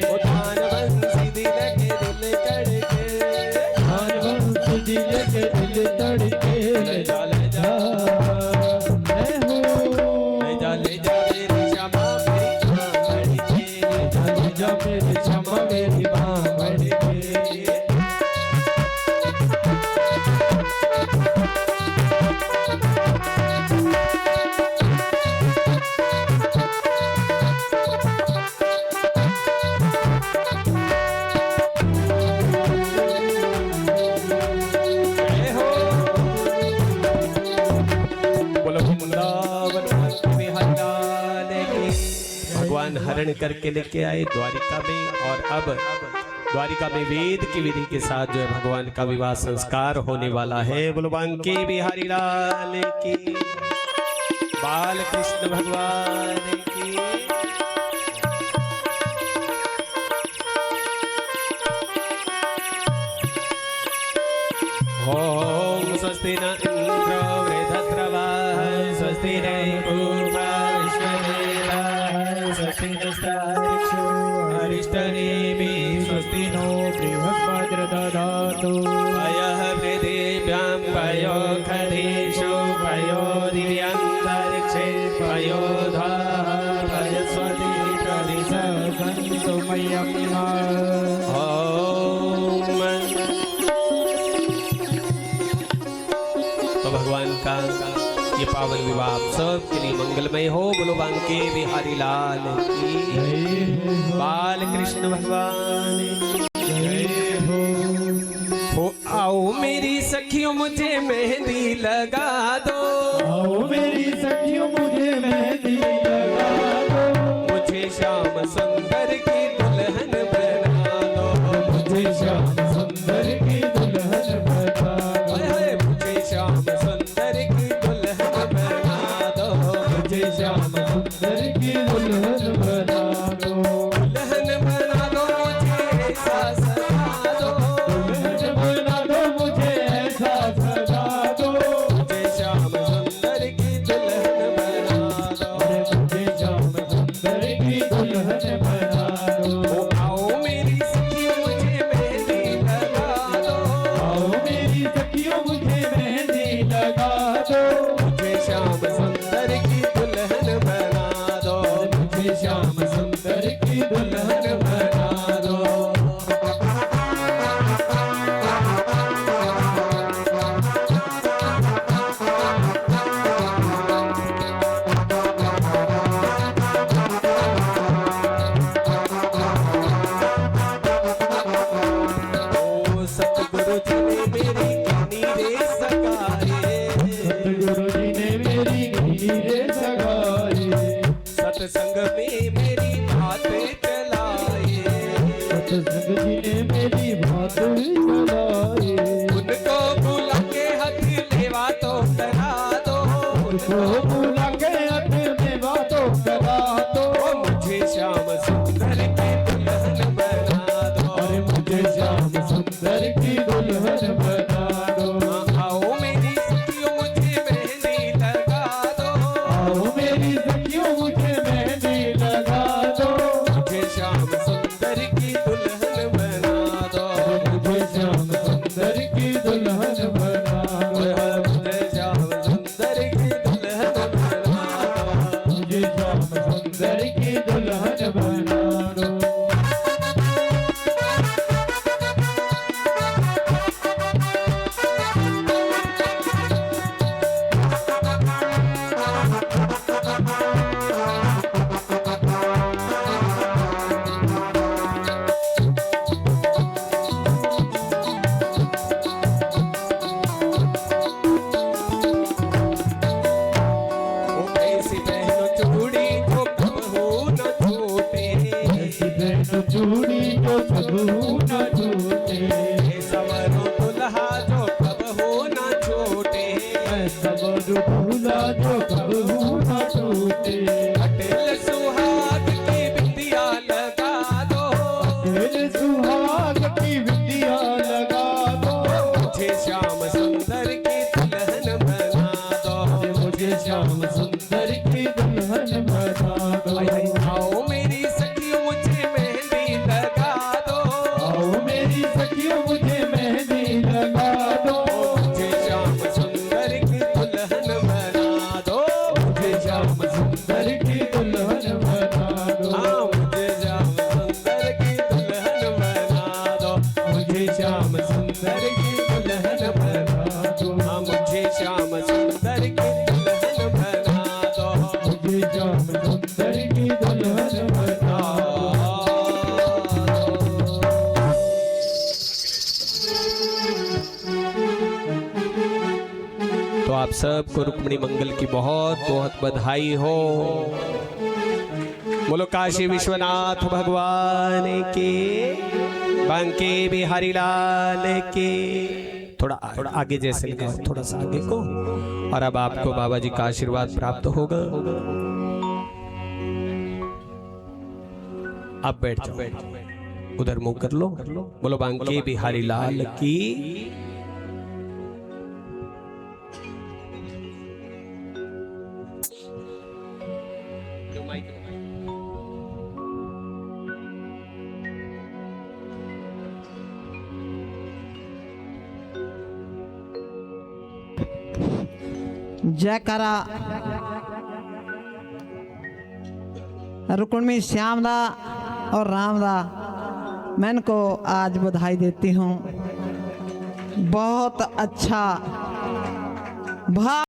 उठान बंसी दिल के दिल कड़ लेके दिल तड़के ले जा ले जा मैं हूँ ले जा मेरी क्षमा मेरी बांवड़ी के ले जा मेरी क्षमा मेरी बांवड़ी के जय हो बोलो वृंदावन बिहारी लाल की। भगवान हरण करके लेके आए द्वारिका में और अब द्वारिका में वेद की विधि के साथ जो है भगवान का विवाह संस्कार होने वाला है। बोलो बांके बिहारी लाल की, बाल कृष्ण भगवान की। ओम स्वस्ति न इंद्रो वृद्धस्रवाः स्वस्ति न पूर्वा विश्ववेदाः स्वस्ति नस्तारिक्षो अरिष्टनेमिः स्वस्ति नो बृहस्पतिर्दधातु पयः पृथिव्यां पयो खगेषु पयो दिव्यान्तरिक्षे पयो धाः पयस्वति सन्तु मह्यं तो भगवान का ये पावन विवाह आप सब के लिए मंगलमय हो। बोलो बांके बिहारी लाल की, बाल कृष्ण भगवान की। हो आओ मेरी सखियों मुझे मेहंदी लगा दो, आओ मेरी सखियों मुझे मेहंदी लगा दो, मुझे श्याम सुंदर की दुल्हन बना दो, मुझे श्याम सुंदर की दुल्हन बना दो, हाय हाय मुझे श्याम सुंदर की दुल्हन बना दो, मुझे श्याम सुंदर की दुल्हन बना दो, दुल्हन बना दो मुझे ऐसा सजा दो, दुल्हन बना दो मुझे ऐसा सजा दो, मुझे श्याम सुंदर की दुल्हन बना दो। अरे मुझे श्याम सुंदर की दुल्हन बना दो, ओ आओ मेरी सखियों मुझे मेहंदी लगा दो, आओ मेरी सखियों मुझे मेहंदी लगा दो, मुझे श्याम सुंदर की दुल्हन बना दो, मुझे श्याम सुंदर की दुल्हन बना दो। ओ सतगुरु जी ने मेरी गिनी रे सगाए, सतगुरु जी ने मेरी गिनी रे सगाई, सत्संग में मेरी बात चलाए, सतसंग जी ने मेरी बात चलाई, उनको बुला के हथ लेवा तो करा दो, उनको बुला के हाथ में बातों करा दो, ओ मुझे श्याम सुंदर की दुल्हन बना दो, अरे मुझे श्याम सुंदर की दुल्हन बना दो, आओ मेरी सखियों मुझे मेहंदी लगा दो, आओ मेरी सखियों मुझे मेहंदी लगा दो, मुझे श्याम सुंदर की दुल्हन बना दो, मुझे श्याम सुंदर की दुल्हन बना दो, मुझे श्याम सुंदर की दुल्हन सुंदर की दुल्हन बना दो, हाँ मुझे श्याम सुंदर की दुल्हन बना दो, मुझे श्याम सुंदर की दुल्हन बना दो। तो आप सबको रुक्मिणी मंगल की बहुत बहुत बधाई हो। बोलो काशी विश्वनाथ भगवान के, बांके बिहारी लाल के। थोड़ा आगे जैसे लगाओ, थोड़ा सा आगे को। और अब आपको बाबा जी का आशीर्वाद प्राप्त होगा। अब बैठ जाओ, उधर मुंह कर लो। बोलो बांके बिहारी लाल की। जयकारा रुक्मिणी श्याम दा और राम दा। मैं इनको आज बधाई देती हूँ। बहुत अच्छा भाव